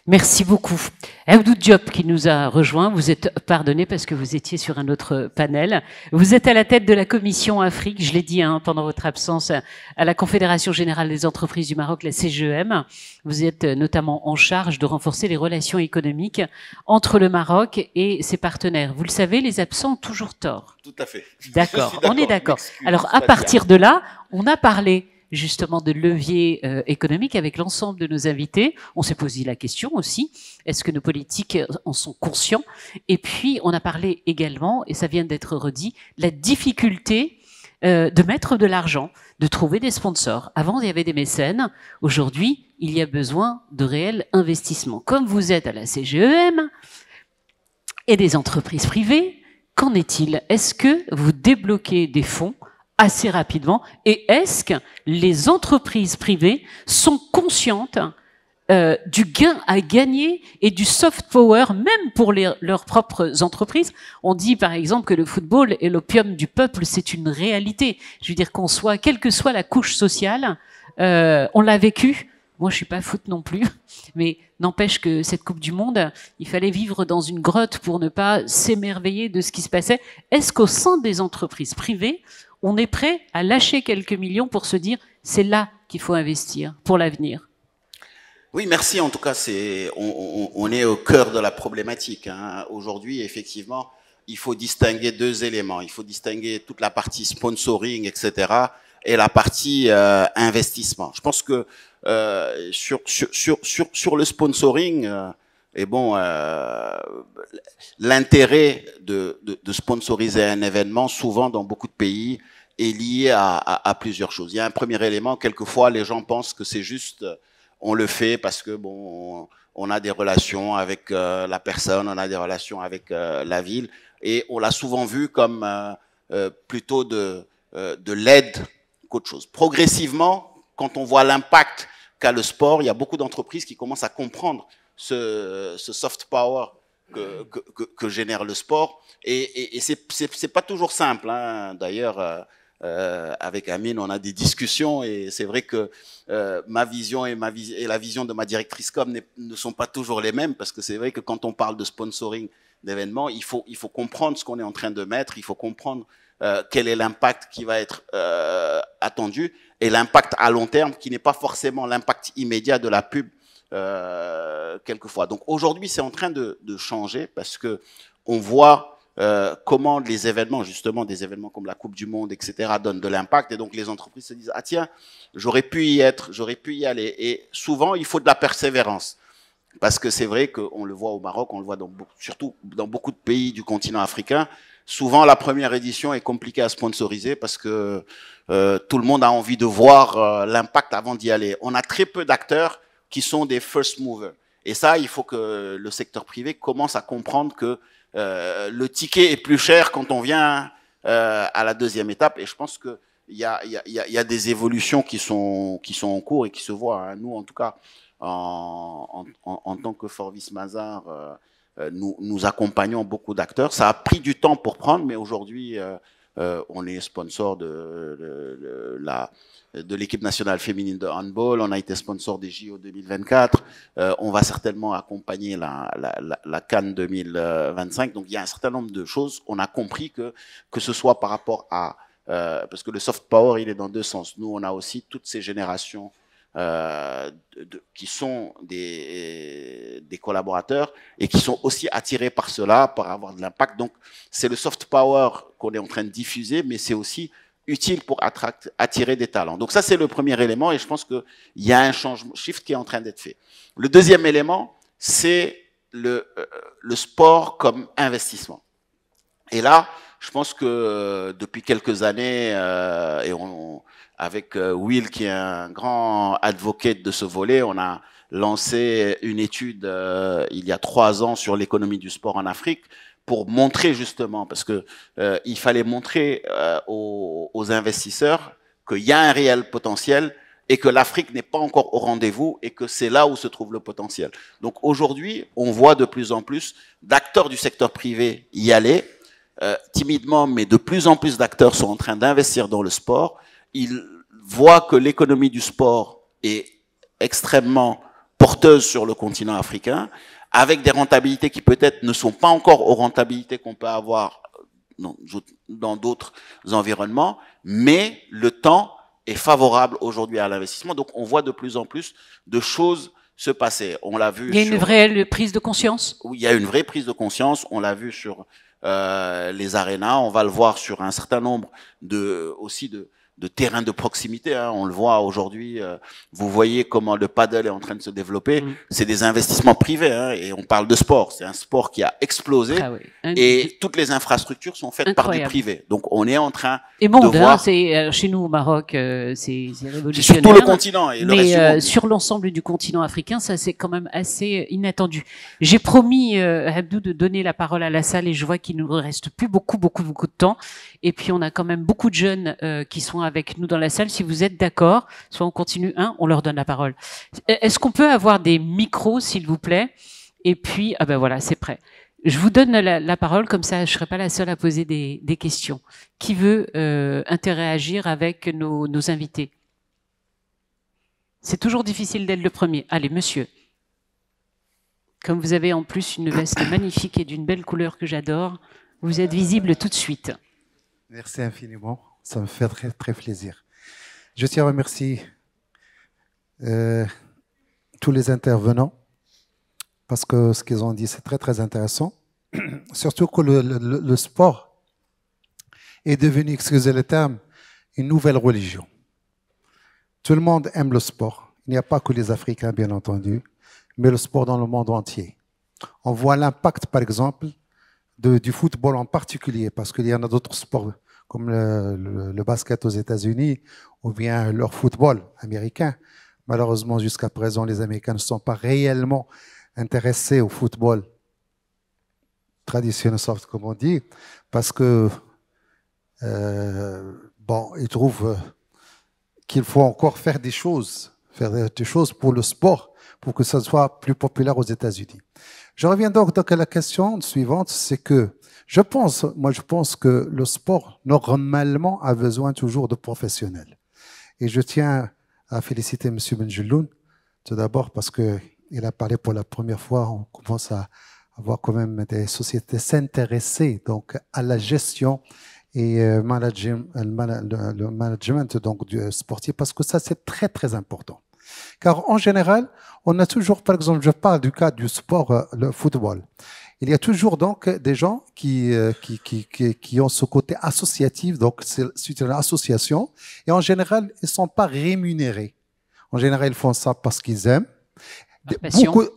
Speaker 1: Merci beaucoup. Abdou Diop qui nous a rejoint, vous êtes pardonné parce que vous étiez sur un autre panel. Vous êtes à la tête de la commission Afrique, je l'ai dit pendant votre absence, à la Confédération Générale des Entreprises du Maroc, la CGEM. Vous êtes notamment en charge de renforcer les relations économiques entre le Maroc et ses partenaires. Vous le savez, les absents ont toujours tort.
Speaker 7: Tout à fait.
Speaker 1: D'accord, on est d'accord. Alors à partir de là, on a parlé justement de levier économique avec l'ensemble de nos invités. On s'est posé la question aussi, est-ce que nos politiques en sont conscients? Et puis, on a parlé également, et ça vient d'être redit, la difficulté de mettre de l'argent, de trouver des sponsors. Avant, il y avait des mécènes. Aujourd'hui, il y a besoin de réels investissements. Comme vous êtes à la CGEM et des entreprises privées, qu'en est-il? Est-ce que vous débloquez des fonds assez rapidement, et est-ce que les entreprises privées sont conscientes du gain à gagner et du soft power, même pour leurs propres entreprises? On dit par exemple que le football est l'opium du peuple, c'est une réalité. Je veux dire qu'on soit, quelle que soit la couche sociale, on l'a vécu. Moi, je suis pas foot non plus, mais n'empêche que cette Coupe du Monde, il fallait vivre dans une grotte pour ne pas s'émerveiller de ce qui se passait. Est-ce qu'au sein des entreprises privées, on est prêt à lâcher quelques millions pour se dire c'est là qu'il faut investir pour l'avenir?
Speaker 7: Oui, merci. En tout cas, on est au cœur de la problématique. Aujourd'hui, effectivement, il faut distinguer deux éléments. Il faut distinguer toute la partie sponsoring, etc., et la partie investissement. Je pense que sur le sponsoring, l'intérêt de sponsoriser un événement, souvent dans beaucoup de pays, est lié à plusieurs choses. Il y a un premier élément, quelquefois les gens pensent que c'est juste, on le fait parce que on a des relations avec la personne, on a des relations avec la ville, et on l'a souvent vu comme plutôt de l'aide qu'autre chose. Progressivement, quand on voit l'impact qu'a le sport, il y a beaucoup d'entreprises qui commencent à comprendre ce soft power que génère le sport. Et c'est pas toujours simple, hein. D'ailleurs, avec Amine, on a des discussions et c'est vrai que ma vision et la vision de ma directrice com ne sont pas toujours les mêmes, parce que c'est vrai que quand on parle de sponsoring d'événements, il faut comprendre ce qu'on est en train de mettre, il faut comprendre quel est l'impact qui va être attendu et l'impact à long terme qui n'est pas forcément l'impact immédiat de la pub quelquefois. Donc aujourd'hui, c'est en train de changer parce que on voit comment les événements, justement des événements comme la Coupe du Monde, etc., donnent de l'impact, et donc les entreprises se disent ah tiens, j'aurais pu y être, j'aurais pu y aller. Et souvent, il faut de la persévérance. Parce que c'est vrai qu'on le voit au Maroc, on le voit surtout dans beaucoup de pays du continent africain. Souvent, la première édition est compliquée à sponsoriser parce que tout le monde a envie de voir l'impact avant d'y aller. On a très peu d'acteurs qui sont des first movers. Et ça, il faut que le secteur privé commence à comprendre que le ticket est plus cher quand on vient à la deuxième étape. Et je pense qu'il y a des évolutions qui sont en cours et qui se voient, hein. Nous, en tout cas, en tant que Forvis Mazars, nous accompagnons beaucoup d'acteurs. Ça a pris du temps pour prendre, mais aujourd'hui, on est sponsor de l'équipe nationale féminine de handball. On a été sponsor des JO 2024. On va certainement accompagner la CAN 2025. Donc, il y a un certain nombre de choses. On a compris que ce soit par rapport à... parce que le soft power, il est dans deux sens. Nous, on a aussi toutes ces générations qui sont des collaborateurs et qui sont aussi attirés par cela, par avoir de l'impact. Donc, c'est le soft power qu'on est en train de diffuser, mais c'est aussi utile pour attirer des talents. Donc ça, c'est le premier élément et je pense qu'il y a un changement, shift qui est en train d'être fait. Le deuxième élément, c'est le sport comme investissement. Et là, je pense que depuis quelques années, avec Will, qui est un grand advocate de ce volet, on a lancé une étude il y a 3 ans sur l'économie du sport en Afrique pour montrer justement, parce que il fallait montrer aux investisseurs qu'il y a un réel potentiel et que l'Afrique n'est pas encore au rendez-vous et que c'est là où se trouve le potentiel. Donc aujourd'hui, on voit de plus en plus d'acteurs du secteur privé y aller, timidement, mais de plus en plus d'acteurs sont en train d'investir dans le sport. Ils voient que l'économie du sport est extrêmement porteuse sur le continent africain, avec des rentabilités qui peut-être ne sont pas encore aux rentabilités qu'on peut avoir dans d'autres environnements, mais le temps est favorable aujourd'hui à l'investissement. Donc on voit de plus en plus de choses se passer. On l'a vu.
Speaker 1: Il y a une vraie prise de conscience.
Speaker 7: Oui, il y a une vraie prise de conscience. On l'a vu sur les arénas. On va le voir sur un certain nombre aussi de terrains de proximité, hein. On le voit aujourd'hui. Vous voyez comment le paddle est en train de se développer. C'est des investissements privés, hein, et on parle de sport. C'est un sport qui a explosé, et toutes les infrastructures sont faites par du privé. Donc on est en train
Speaker 1: de voir.
Speaker 7: C'est
Speaker 1: chez nous au Maroc, c'est révolutionnaire.
Speaker 7: Sur tout le continent et le reste du monde.
Speaker 1: Sur l'ensemble du continent africain, ça c'est quand même assez inattendu. J'ai promis Abdou de donner la parole à la salle et je vois qu'il nous reste plus beaucoup de temps. Et puis on a quand même beaucoup de jeunes qui sont avec nous dans la salle. Si vous êtes d'accord, soit on continue, on leur donne la parole. Est-ce qu'on peut avoir des micros, s'il vous plaît? Et puis, ah ben voilà, c'est prêt. Je vous donne la parole, comme ça je serai pas la seule à poser des questions. Qui veut interagir avec nos invités? C'est toujours difficile d'être le premier. Allez, monsieur. Comme vous avez en plus une veste magnifique et d'une belle couleur que j'adore, vous êtes visible tout de suite.
Speaker 8: Merci infiniment. Ça me fait très, très plaisir. Je tiens à remercier tous les intervenants parce que ce qu'ils ont dit, c'est très, très intéressant. Surtout que le sport est devenu, excusez le terme, une nouvelle religion. Tout le monde aime le sport. Il n'y a pas que les Africains, bien entendu, mais le sport dans le monde entier. On voit l'impact, par exemple, du football en particulier, parce qu'il y en a d'autres sports comme le basket aux États-Unis ou bien leur football américain. Malheureusement, jusqu'à présent, les Américains ne sont pas réellement intéressés au football traditionnel, soft, comme on dit, parce que ils trouvent qu'il faut encore faire des choses pour le sport, pour que ça soit plus populaire aux États-Unis. Je reviens donc à la question suivante, c'est que je pense que le sport, normalement, a besoin toujours de professionnels. Et je tiens à féliciter M. Benjeloun, tout d'abord parce qu'il a parlé pour la première fois, on commence à avoir quand même des sociétés s'intéresser donc à la gestion et le management donc du sportif, parce que ça c'est très très important. Car en général, on a toujours, par exemple, je parle du cas du sport, le football. Il y a toujours donc des gens qui ont ce côté associatif, donc c'est une association, et en général, ils ne sont pas rémunérés. En général, ils font ça parce qu'ils aiment.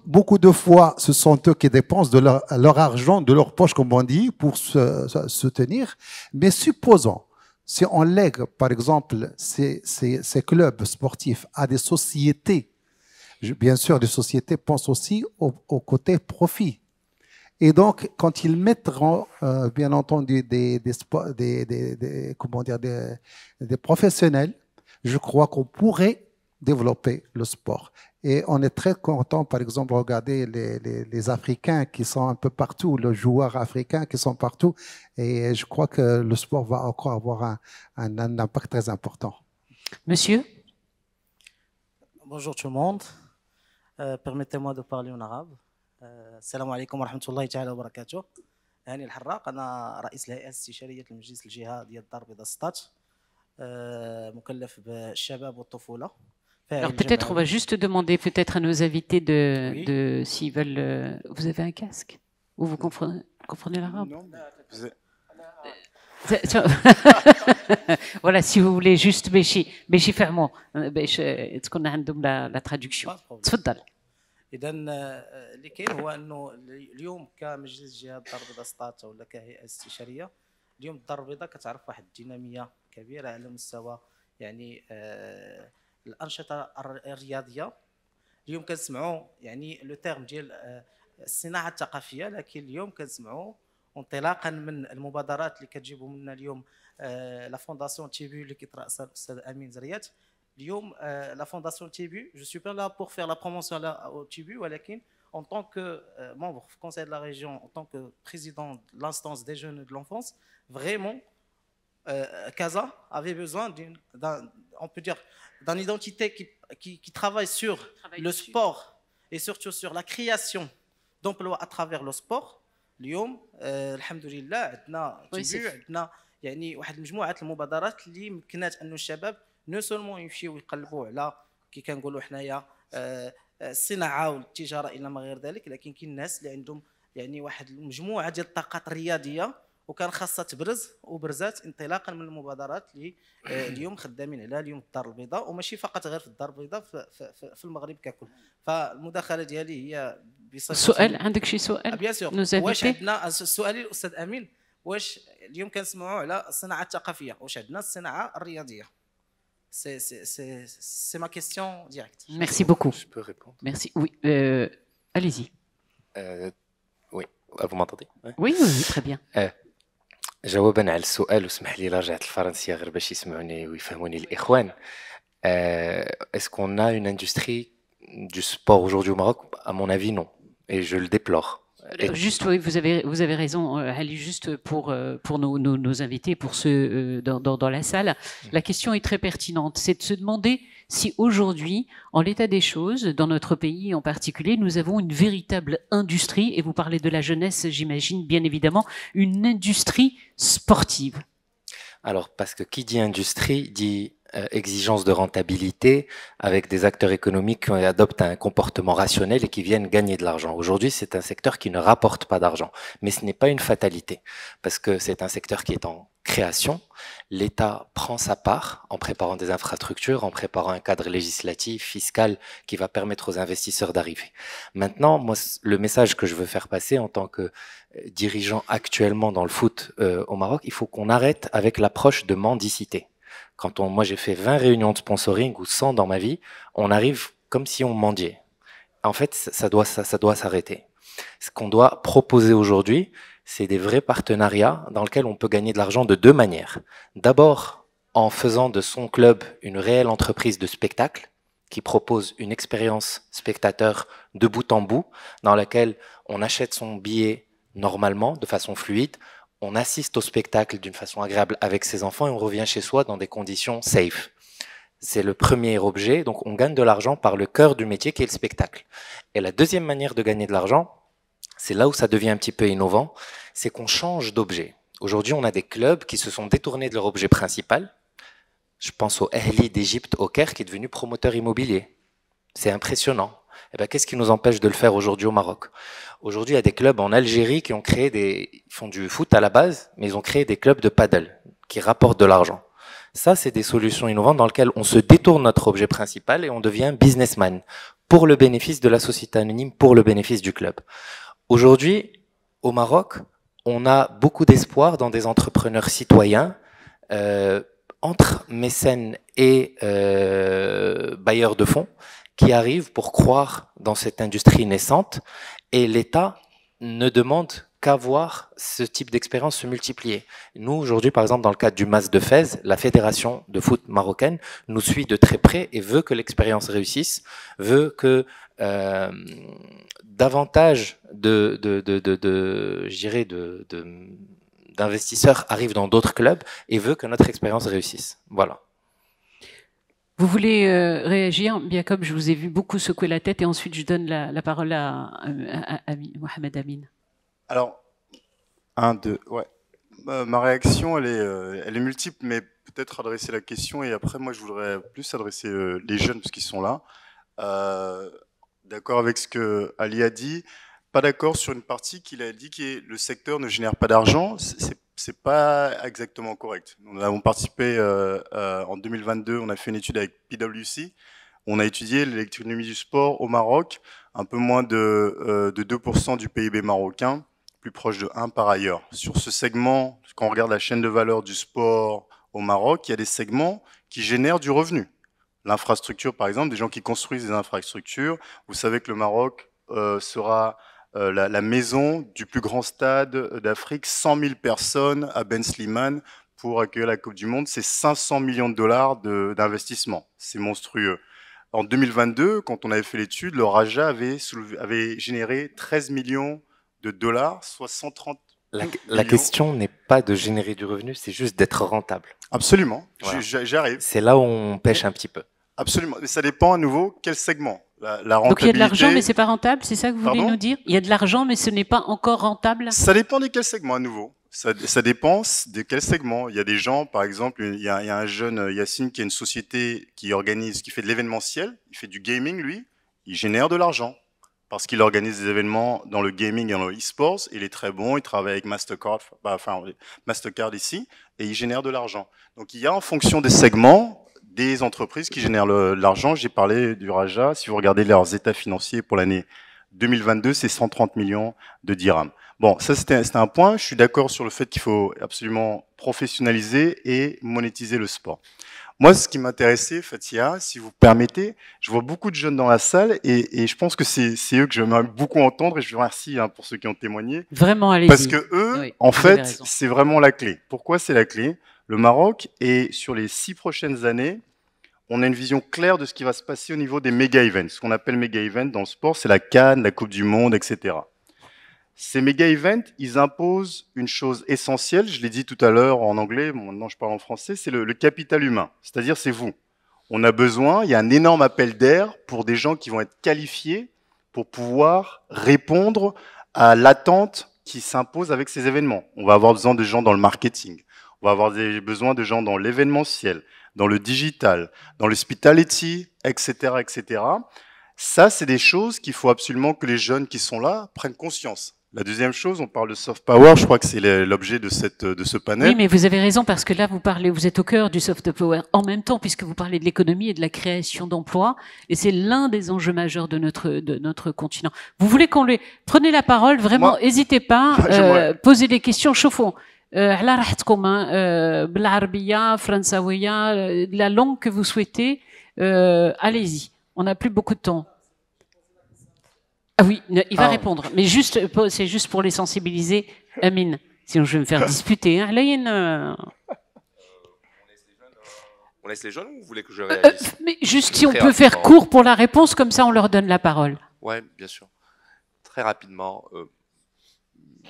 Speaker 8: Beaucoup de fois, ce sont eux qui dépensent de leur argent, de leur poche, comme on dit, pour se tenir. Mais supposons, si on lègue, par exemple, ces clubs sportifs à des sociétés, bien sûr, les sociétés pensent aussi au côté profit. Et donc, quand ils mettront, bien entendu, des professionnels, je crois qu'on pourrait développer le sport. Et on est très content, par exemple, de regarder les Africains qui sont un peu partout, les joueurs africains qui sont partout. Et je crois que le sport va encore avoir un impact très important.
Speaker 1: Monsieur?
Speaker 9: Bonjour tout le monde. Permettez-moi de parler en arabe. السلام عليكم ورحمة الله تعالى وبركاته. هاني الحراق، أنا رئيس الهيئة الاستشارية لمجلس الجهة ديال الدار البيضاء ستات، مكلف بالشباب والطفولة.
Speaker 1: Alors peut-être on va juste demander peut-être à nos invités de s'ils veulent. Vous avez un casque? Ou vous comprenez l'arabe?
Speaker 4: Non.
Speaker 1: Voilà, si vous voulez juste باش يفهموا باش تكون عندهم la traduction. تفضل.
Speaker 9: إذا اللي كاين هو أنه اليوم كمجلس جهة الدار البيضاء ستات ولا كهيئة استشارية، اليوم الدار البيضاء كتعرف واحد الدينامية كبيرة على مستوى يعني الأنشطة الرياضية. اليوم كنسمعوا يعني لو تيرم ديال الصناعة الثقافية، لكن اليوم كنسمعوا انطلاقا من المبادرات اللي كتجيبوا منا اليوم لا فونداسيون تيبي اللي كيترأسها الأستاذ أمين زريات. اليوم لا فونداسيون تيبي جو سوي با لا بور فير لا بروموسيون او تيبي، ولكن en tant que membre du conseil de la région, en tant que président de l'instance des jeunes et de l'enfance, vraiment Casa avait besoin on peut dire, d'une identité qui travaille sur le sport et surtout sur la création d'emplois à travers le sport. اليوم الحمد لله عندنا تيبي، عندنا يعني واحد المجموعه المبادرات اللي مكنات انه الشباب نو سولمون يمشيو يقلبوا على كي كنقولوا حنايا الصناعه والتجاره الى ما غير ذلك، لكن كاين الناس اللي عندهم يعني واحد المجموعه ديال الطاقات الرياضيه وكان خاصها تبرز وبرزات انطلاقا من المبادرات اللي اليوم خدامين عليها اليوم الدار البيضاء، وماشي فقط غير في الدار البيضاء في المغرب ككل. فالمداخله ديالي هي بصفه
Speaker 1: سؤال، عندك شي سؤال؟
Speaker 9: بيان سور. واش عندنا سؤالي الاستاذ امين، واش اليوم كنسمعوا على الصناعه الثقافيه، واش عندنا الصناعه الرياضيه؟ C'est ma question directe.
Speaker 1: Merci beaucoup.
Speaker 5: Je peux répondre?
Speaker 1: Merci. Oui, allez-y.
Speaker 5: Oui, vous m'entendez?
Speaker 1: Oui, oui, très bien.
Speaker 5: جوابا على السؤال، واسمح لي رجعت الفرنسية غير باش يسمعوني ويفهموني الإخوان. Est-ce qu'on a une industrie du sport aujourd'hui au Maroc? À mon avis, non. Et je le déplore.
Speaker 1: Juste, oui, vous avez raison, Ali, juste pour nos invités, pour ceux dans la salle. La question est très pertinente. C'est de se demander si aujourd'hui, en l'état des choses, dans notre pays en particulier, nous avons une véritable industrie, et vous parlez de la jeunesse, j'imagine, bien évidemment, une industrie sportive.
Speaker 5: Alors, parce que qui dit industrie dit exigence de rentabilité avec des acteurs économiques qui adoptent un comportement rationnel et qui viennent gagner de l'argent. Aujourd'hui, c'est un secteur qui ne rapporte pas d'argent. Mais ce n'est pas une fatalité, parce que c'est un secteur qui est en création. L'État prend sa part en préparant des infrastructures, en préparant un cadre législatif, fiscal, qui va permettre aux investisseurs d'arriver. Maintenant, moi, le message que je veux faire passer en tant que dirigeant actuellement dans le foot au Maroc, il faut qu'on arrête avec l'approche de mendicité. Moi j'ai fait 20 réunions de sponsoring ou 100 dans ma vie, on arrive comme si on mendiait. En fait, ça doit s'arrêter. Ce qu'on doit proposer aujourd'hui, c'est des vrais partenariats dans lesquels on peut gagner de l'argent de deux manières. D'abord, en faisant de son club une réelle entreprise de spectacle, qui propose une expérience spectateur de bout en bout, dans laquelle on achète son billet normalement, de façon fluide, on assiste au spectacle d'une façon agréable avec ses enfants et on revient chez soi dans des conditions safe. C'est le premier objet, donc on gagne de l'argent par le cœur du métier qui est le spectacle. Et la deuxième manière de gagner de l'argent, c'est là où ça devient un petit peu innovant, c'est qu'on change d'objet. Aujourd'hui, on a des clubs qui se sont détournés de leur objet principal. Je pense au Ahli d'Égypte, au Caire, qui est devenu promoteur immobilier. C'est impressionnant. Eh ben, qu'est-ce qui nous empêche de le faire aujourd'hui au Maroc? Aujourd'hui, il y a des clubs en Algérie qui ont créé ils font du foot à la base, mais ils ont créé des clubs de paddle qui rapportent de l'argent. Ça, c'est des solutions innovantes dans lesquelles on se détourne notre objet principal et on devient businessman pour le bénéfice de la société anonyme, pour le bénéfice du club. Aujourd'hui, au Maroc, on a beaucoup d'espoir dans des entrepreneurs citoyens, entre mécènes et bailleurs de fonds, qui arrivent pour croire dans cette industrie naissante, et l'État ne demande qu'à voir ce type d'expérience se multiplier. Nous, aujourd'hui, par exemple, dans le cadre du MAS de Fès, la fédération de foot marocaine nous suit de très près et veut que l'expérience réussisse, veut que davantage d'investisseurs arrivent dans d'autres clubs et veut que notre expérience réussisse. Voilà.
Speaker 1: Vous voulez réagir, Jacob? Je vous ai vu beaucoup secouer la tête et ensuite je donne la parole à Mohamed Amin.
Speaker 4: Alors, ouais. Ma réaction, elle est multiple, mais peut-être adresser la question et après, moi, je voudrais plus adresser les jeunes parce qu'ils sont là. D'accord avec ce que Ali a dit, pas d'accord sur une partie qu'il a dit que le secteur ne génère pas d'argent. C'est pas exactement correct. Nous avons participé en 2022, on a fait une étude avec PwC. On a étudié l'économie du sport au Maroc, un peu moins de 2% du PIB marocain, plus proche de 1 par ailleurs. Sur ce segment, quand on regarde la chaîne de valeur du sport au Maroc, il y a des segments qui génèrent du revenu. L'infrastructure, par exemple, des gens qui construisent des infrastructures. Vous savez que le Maroc sera la maison du plus grand stade d'Afrique, 100 000 personnes à Ben Slimane pour accueillir la Coupe du Monde. C'est 500 millions de dollars d'investissement. C'est monstrueux. En 2022, quand on avait fait l'étude, le Raja avait généré 13 millions de dollars, soit 130
Speaker 5: La question n'est pas de générer du revenu, c'est juste d'être rentable.
Speaker 4: Absolument,
Speaker 5: voilà.
Speaker 4: J'arrive.
Speaker 5: C'est là où on pêche un petit peu.
Speaker 4: Absolument, mais ça dépend à nouveau quel segment. La rentabilité...
Speaker 1: Donc il y a de l'argent, mais c'est pas rentable, c'est ça que vous voulez nous dire? Il y a de l'argent, mais ce n'est pas encore rentable?
Speaker 4: Ça dépend de quel segment à nouveau. Ça dépend de quel segment. Il y a des gens, par exemple, il y a un jeune Yacine qui a une société qui fait de l'événementiel, il fait du gaming, lui, il génère de l'argent parce qu'il organise des événements dans le gaming et dans le e-sports, il est très bon, il travaille avec Mastercard ici, et il génère de l'argent. Donc il y a en fonction des segments, des entreprises qui génèrent de l'argent. J'ai parlé du Raja, si vous regardez leurs états financiers pour l'année 2022, c'est 130 millions de dirhams. Bon, ça c'était un point. Je suis d'accord sur le fait qu'il faut absolument professionnaliser et monétiser le sport. Moi, ce qui m'intéressait, Fatia, si vous permettez, je vois beaucoup de jeunes dans la salle et je pense que c'est eux que j'aimerais beaucoup entendre et je vous remercie pour ceux qui ont témoigné.
Speaker 1: Vraiment, allez-y.
Speaker 4: Parce que eux,
Speaker 1: oui,
Speaker 4: en fait, c'est vraiment la clé. Pourquoi c'est la clé? Le Maroc, et sur les 6 prochaines années, on a une vision claire de ce qui va se passer au niveau des méga-events. Ce qu'on appelle méga-events dans le sport, c'est la CAN, la Coupe du Monde, etc. Ces méga-events, ils imposent une chose essentielle, je l'ai dit tout à l'heure en anglais, maintenant je parle en français, c'est le capital humain, c'est-à-dire c'est vous. On a besoin, il y a un énorme appel d'air pour des gens qui vont être qualifiés pour pouvoir répondre à l'attente qui s'impose avec ces événements. On va avoir besoin de gens dans le marketing, on va avoir besoin de gens dans l'événementiel, dans le digital, dans l'hospitality, etc., etc. Ça, c'est des choses qu'il faut absolument que les jeunes qui sont là prennent conscience. La deuxième chose, on parle de soft power, je crois que c'est l'objet de ce panel.
Speaker 1: Oui, mais vous avez raison parce que là, vous êtes au cœur du soft power en même temps puisque vous parlez de l'économie et de la création d'emplois et c'est l'un des enjeux majeurs de notre continent. Vous voulez qu'on les... Prenez la parole, vraiment, n'hésitez pas, posez des questions, chauffons. على راحتكم بالعربية فرنساوية la langue que vous souhaitez, allez-y, on n'a plus beaucoup de temps. Ah oui, il va répondre, mais c'est juste pour les sensibiliser. Amine, sinon je vais me faire disputer. Hein.
Speaker 6: On laisse les jeunes ou vous voulez que je réagisse?
Speaker 1: Mais juste si on
Speaker 6: Très
Speaker 1: peut faire
Speaker 6: rapidement.
Speaker 1: court pour la réponse, comme ça on leur donne la parole.
Speaker 6: Oui, bien sûr. Très rapidement,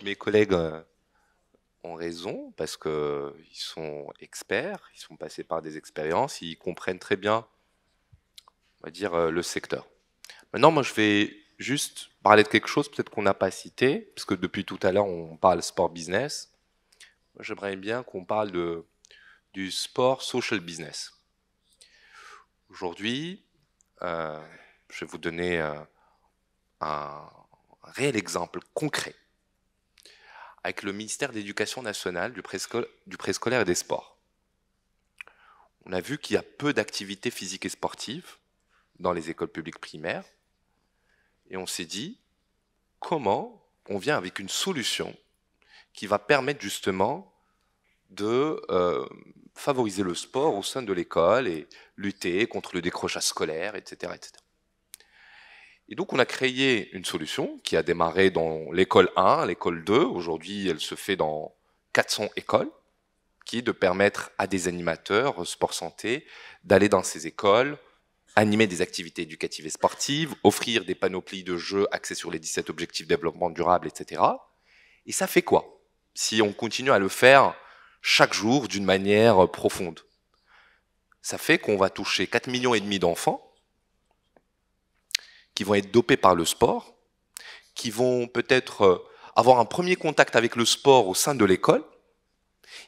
Speaker 6: mes collègues ont raison parce qu'ils sont experts, ils sont passés par des expériences, ils comprennent très bien, on va dire, le secteur. Maintenant, moi, je vais juste parler de quelque chose peut-être qu'on n'a pas cité, parce que depuis tout à l'heure, on parle sport business. Moi, j'aimerais bien qu'on parle du sport social business. Aujourd'hui, je vais vous donner un réel exemple concret avec le ministère de l'Éducation nationale, du préscolaire et des sports. On a vu qu'il y a peu d'activités physiques et sportives dans les écoles publiques primaires et on s'est dit comment on vient avec une solution qui va permettre justement de favoriser le sport au sein de l'école et lutter contre le décrochage scolaire, etc., etc. Et donc, on a créé une solution qui a démarré dans l'école 1, l'école 2. Aujourd'hui, elle se fait dans 400 écoles, qui est de permettre à des animateurs sport santé d'aller dans ces écoles, animer des activités éducatives et sportives, offrir des panoplies de jeux axés sur les 17 objectifs de développement durable, etc. Et ça fait quoi si on continue à le faire chaque jour d'une manière profonde? Ça fait qu'on va toucher 4,5 millions d'enfants qui vont être dopés par le sport, qui vont peut-être avoir un premier contact avec le sport au sein de l'école,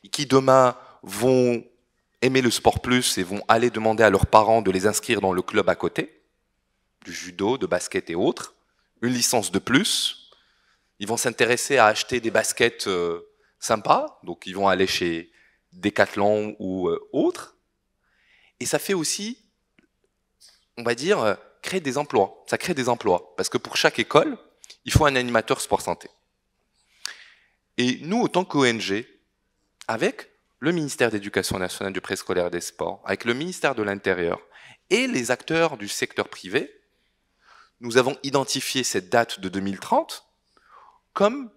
Speaker 6: et qui demain vont aimer le sport plus et vont aller demander à leurs parents de les inscrire dans le club à côté, du judo, de basket et autres, une licence de plus. Ils vont s'intéresser à acheter des baskets sympas, donc ils vont aller chez Decathlon ou autres. Et ça fait aussi, on va dire, créer des emplois. Ça crée des emplois. Parce que pour chaque école, il faut un animateur sport santé. Et nous, autant qu'ONG, avec le ministère de l'Éducation nationale, du préscolaire et des sports, avec le ministère de l'Intérieur et les acteurs du secteur privé, nous avons identifié cette date de 2030 comme,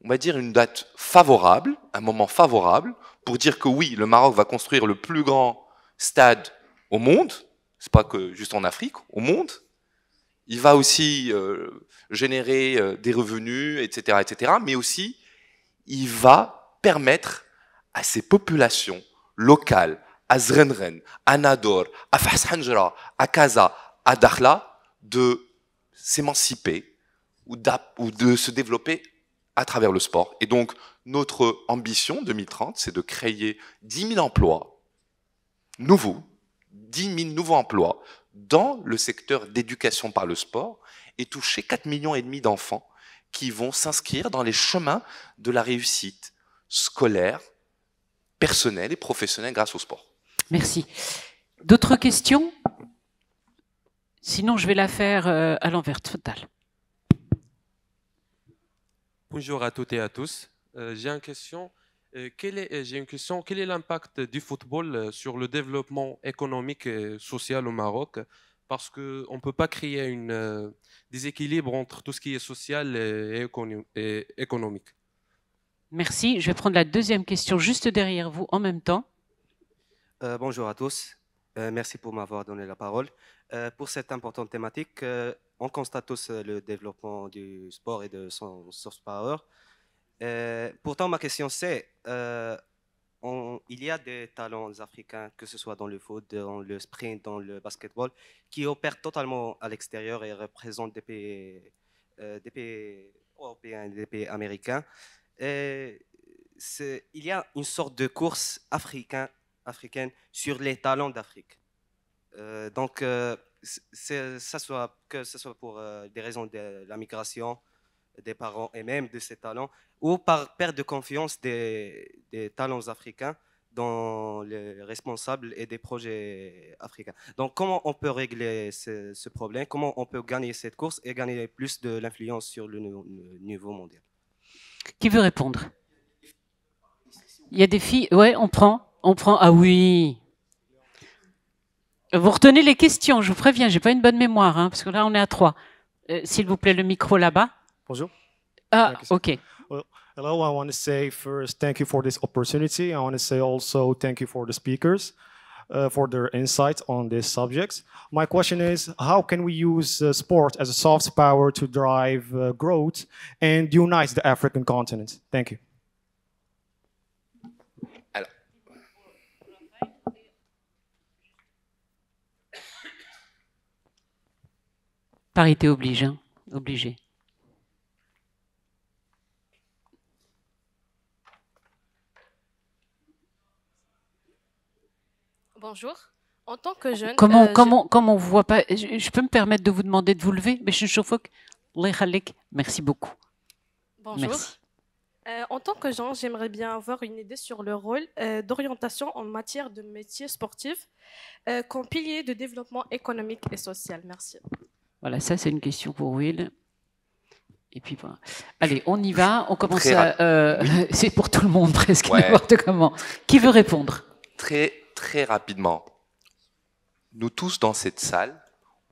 Speaker 6: on va dire, une date favorable, un moment favorable, pour dire que oui, le Maroc va construire le plus grand stade au monde. C'est pas que juste en Afrique, au monde. Il va aussi générer des revenus, etc., etc. Mais aussi, il va permettre à ces populations locales, à Zrenren, à Nador, à Fas Hanjra, à Kaza, à Dakhla, de s'émanciper ou de se développer à travers le sport. Et donc, notre ambition 2030, c'est de créer 10 000 emplois nouveaux, 10 000 nouveaux emplois dans le secteur d'éducation par le sport et toucher 4,5 millions d'enfants qui vont s'inscrire dans les chemins de la réussite scolaire, personnelle et professionnelle grâce au sport.
Speaker 1: Merci. D'autres questions? Sinon, je vais la faire à l'envers. Total.
Speaker 10: Bonjour à toutes et à tous. J'ai une question. Quel est l'impact du football sur le développement économique et social au Maroc? Parce qu'on ne peut pas créer un déséquilibre entre tout ce qui est social et économique.
Speaker 1: Merci. Je vais prendre la deuxième question juste derrière vous en même temps.
Speaker 11: Bonjour à tous. Merci pour m'avoir donné la parole. Pour cette importante thématique, on constate tous le développement du sport et de son soft power. Pourtant, ma question c'est, il y a des talents africains, que ce soit dans le foot, dans le sprint, dans le basketball, qui opèrent totalement à l'extérieur et représentent des pays européens et des pays américains. Il y a une sorte de course africaine sur les talents d'Afrique. Que ce soit pour des raisons de la migration des parents et même de ces talents, ou par perte de confiance des talents africains dans les responsables et des projets africains. Donc, comment on peut régler ce problème? Comment on peut gagner cette course et gagner plus de l'influence sur le niveau mondial?
Speaker 1: Qui veut répondre? Il y a des filles? Ouais, on prend. Ah oui. Vous retenez les questions, je vous préviens, j'ai pas une bonne mémoire, hein, parce que là, on est à 3. S'il vous plaît, le micro là-bas.
Speaker 12: Bonjour.
Speaker 1: Ah, OK.
Speaker 12: Well, hello, I want to say first, thank you for this opportunity. I want to say also thank you for the speakers. for their insights on this subject. My question is, how can we use sport as a soft power to drive growth and unite the African continent? Thank you.
Speaker 1: Parité oblige, hein? Obligé.
Speaker 13: Bonjour. En tant que jeune...
Speaker 1: Comment on voit pas... Je peux me permettre de vous demander de vous lever? Merci beaucoup.
Speaker 13: Bonjour.
Speaker 1: Merci.
Speaker 13: En tant que jeune, j'aimerais bien avoir une idée sur le rôle d'orientation en matière de métiers sportifs comme pilier de développement économique et social. Merci.
Speaker 1: Voilà, ça c'est une question pour Will. Et puis voilà. Allez, on y va. On commence à... c'est pour tout le monde presque, n'importe comment. Qui veut répondre?
Speaker 6: Très rapidement. Nous tous dans cette salle,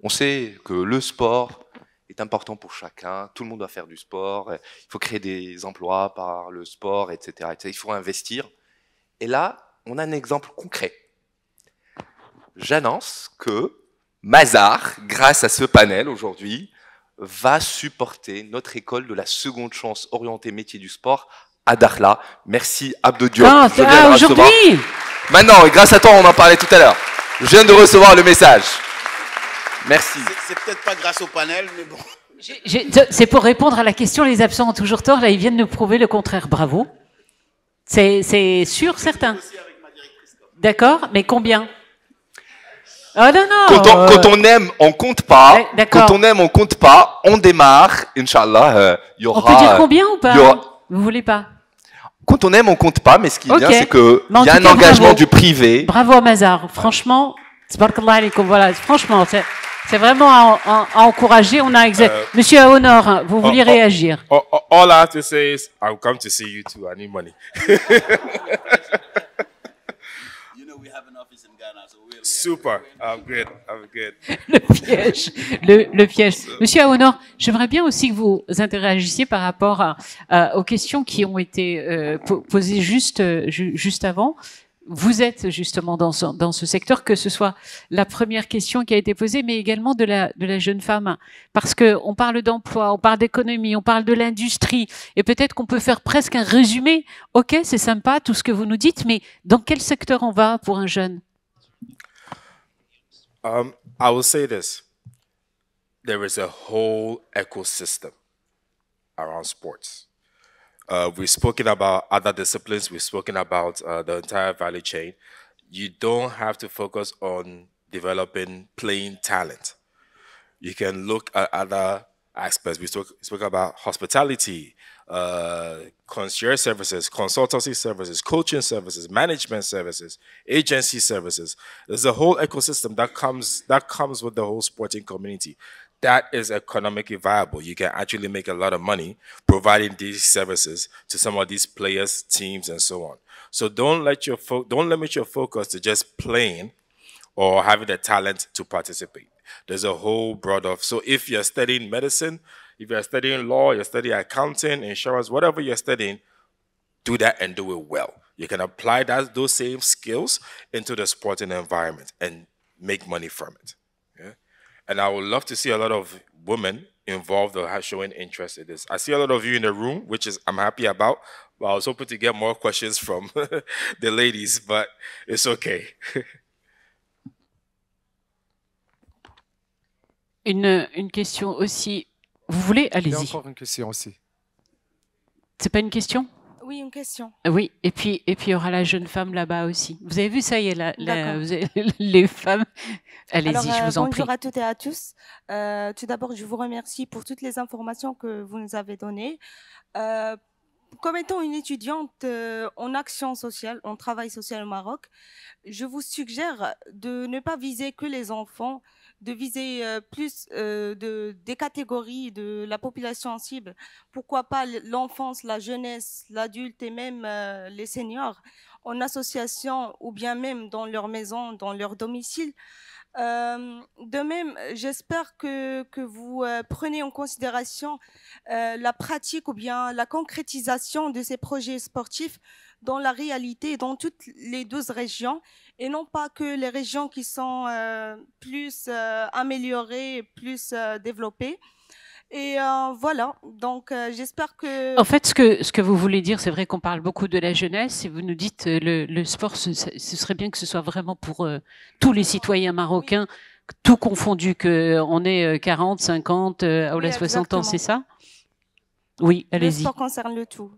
Speaker 6: on sait que le sport est important pour chacun. Tout le monde doit faire du sport. Il faut créer des emplois par le sport, etc. Il faut investir. Et là, on a un exemple concret. J'annonce que Mazar, grâce à ce panel aujourd'hui, va supporter notre école de la seconde chance orientée métier du sport à Dakhla. Merci Abdou Diop.
Speaker 1: Aujourd'hui.
Speaker 6: Maintenant, et grâce à toi, on en parlait tout à l'heure. Je viens de recevoir le message. Merci.
Speaker 7: C'est peut-être pas grâce au panel, mais bon.
Speaker 1: C'est pour répondre à la question, les absents ont toujours tort. Là, ils viennent de prouver le contraire. Bravo. C'est sûr, certain. D'accord, mais combien? Oh non, non.
Speaker 6: Quand on aime, on compte pas. Quand on aime, on compte pas. On démarre. Inch'Allah, il y aura.
Speaker 1: On peut dire combien ou pas? Vous voulez pas?
Speaker 6: Quand on aime, on compte pas. Mais ce qui est bien, c'est que il y a un engagement du privé.
Speaker 1: Bravo à Mazar. Franchement, voilà. Franchement, c'est vraiment à encourager. On a Monsieur Aonor, vous vouliez réagir?
Speaker 3: All I have to say is, I'll come to see you too. I need money. Super, I'm good.
Speaker 1: Le piège. Monsieur Aonor, j'aimerais bien aussi que vous interagissiez par rapport aux questions qui ont été posées juste avant. Vous êtes justement dans ce secteur, que ce soit la première question qui a été posée, mais également de la jeune femme. Parce qu'on parle d'emploi, on parle d'économie, on parle de l'industrie, et peut-être qu'on peut faire presque un résumé. Ok, c'est sympa tout ce que vous nous dites, mais dans quel secteur on va pour un jeune?
Speaker 3: I will say this. There is a whole ecosystem around sports. We've spoken about other disciplines. We've spoken about the entire value chain. You don't have to focus on developing playing talent. You can look at other aspects. We spoke about hospitality, concierge services, consultancy services, coaching services, management services, agency services. There's a whole ecosystem that comes with the whole sporting community. That is economically viable. You can actually make a lot of money providing these services to some of these players, teams, and so on. So don't limit your focus to just playing or having the talent to participate. There's a whole broad of. So if you're studying medicine, if you're studying law, you're studying accounting, insurance, whatever you're studying, do that and do it well. You can apply those same skills into the sporting environment and make money from it. And I would love to see a lot of women involved or showing interest in this. I see a lot of you in the room, which I'm happy about. But I was hoping to get more questions from the ladies, but it's okay.
Speaker 1: Une question aussi. Vous voulez? Allez-y.
Speaker 14: Il y a encore une question aussi.
Speaker 1: C'est pas une question?
Speaker 15: Oui, une question.
Speaker 1: Oui, et puis il y aura la jeune femme là-bas aussi. Vous avez vu, ça y est, les femmes. Allez-y, je vous en prie.
Speaker 15: Bonjour à toutes et à tous. Tout d'abord, je vous remercie pour toutes les informations que vous nous avez données. Comme étant une étudiante en action sociale, en travail social au Maroc, je vous suggère de ne pas viser que les enfants, de viser plus des catégories de la population cible. Pourquoi pas l'enfance, la jeunesse, l'adulte et même les seniors en association ou bien même dans leur maison, dans leur domicile. De même, j'espère que vous prenez en considération la pratique ou bien la concrétisation de ces projets sportifs dans la réalité, dans toutes les 12 régions, et non pas que les régions qui sont plus améliorées, plus développées. Et voilà, donc j'espère que...
Speaker 1: En fait, ce que vous voulez dire, c'est vrai qu'on parle beaucoup de la jeunesse, et vous nous dites le sport, ce serait bien que ce soit vraiment pour tous les citoyens marocains, tout confondu, qu'on ait 40, 50, ou
Speaker 15: Oui,
Speaker 1: 60 ans,
Speaker 15: exactement.
Speaker 1: c'est ça? Oui,
Speaker 15: Le
Speaker 1: allez-y.
Speaker 15: sport concerne le tout.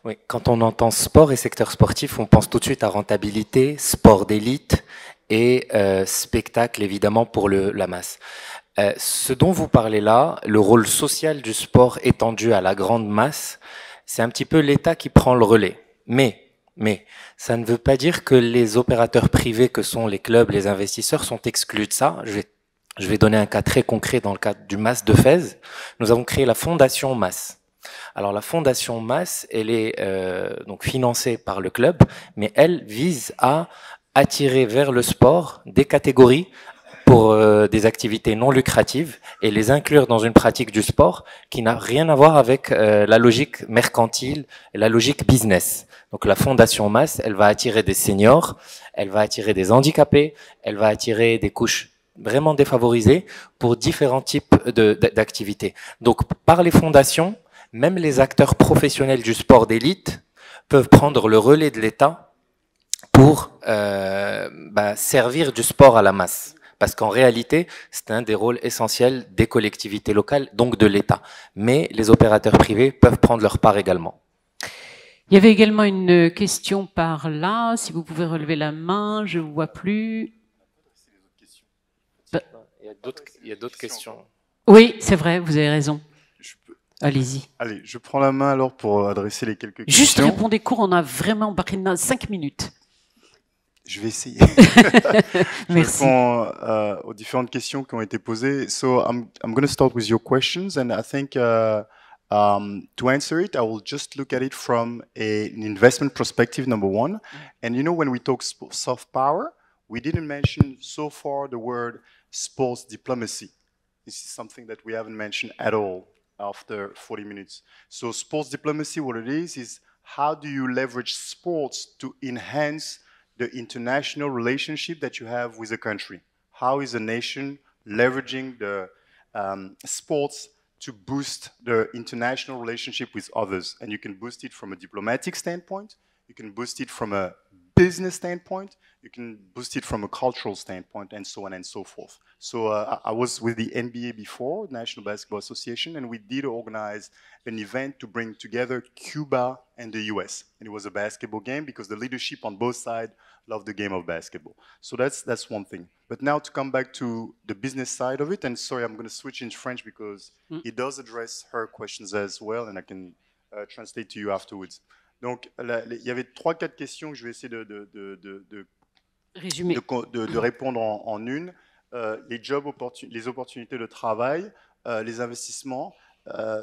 Speaker 5: Oui, quand on entend sport et secteur sportif, on pense tout de suite à rentabilité, sport d'élite et spectacle, évidemment, pour la masse. Ce dont vous parlez là, le rôle social du sport étendu à la grande masse, c'est un petit peu l'État qui prend le relais. Mais ça ne veut pas dire que les opérateurs privés que sont les clubs, les investisseurs sont exclus de ça. Je vais donner un cas très concret dans le cadre du MAS de Fès. Nous avons créé la Fondation MAS. Alors la Fondation MAS, elle est donc financée par le club, mais elle vise à attirer vers le sport des catégories pour des activités non lucratives et les inclure dans une pratique du sport qui n'a rien à voir avec la logique mercantile et la logique business. Donc la Fondation MAS, elle va attirer des seniors, elle va attirer des handicapés, elle va attirer des couches vraiment défavorisées pour différents types d'activités. Donc par les fondations, même les acteurs professionnels du sport d'élite peuvent prendre le relais de l'État pour servir du sport à la masse. Parce qu'en réalité, c'est un des rôles essentiels des collectivités locales, donc de l'État. Mais les opérateurs privés peuvent prendre leur part également.
Speaker 1: Il y avait également une question par là. Si vous pouvez relever la main, je ne vous vois plus.
Speaker 5: Il y a d'autres questions.
Speaker 1: Oui, c'est vrai, vous avez raison. Allez-y.
Speaker 4: Allez, je prends la main alors pour adresser les quelques questions.
Speaker 1: Juste répondez court, on a vraiment 5 minutes.
Speaker 4: Je vais essayer.
Speaker 1: Merci.
Speaker 4: Je réponds aux différentes questions qui ont été posées. So I'm going to start with your questions, and I think to answer it, I will just look at it from an investment perspective, number one. And you know, when we talk soft power, we didn't mention so far the word sports diplomacy. This is something that we haven't mentioned at all after 40 minutes. So sports diplomacy, what it is how do you leverage sports to enhance the international relationship that you have with a country? How is a nation leveraging the sports to boost the international relationship with others? And you can boost it from a diplomatic standpoint, you can boost it from a business standpoint, you can boost it from a cultural standpoint, and so on and so forth. So I was with the NBA before, National Basketball Association, and we did organize an event to bring together Cuba and the US. And it was a basketball game because the leadership on both sides loved the game of basketball. So that's one thing. But now to come back to the business side of it, and sorry, I'm going to switch in French because it does address her questions as well, and I can translate to you afterwards. Donc, il y avait 3-4 questions que je vais essayer de répondre en une. Les opportunités de travail, les investissements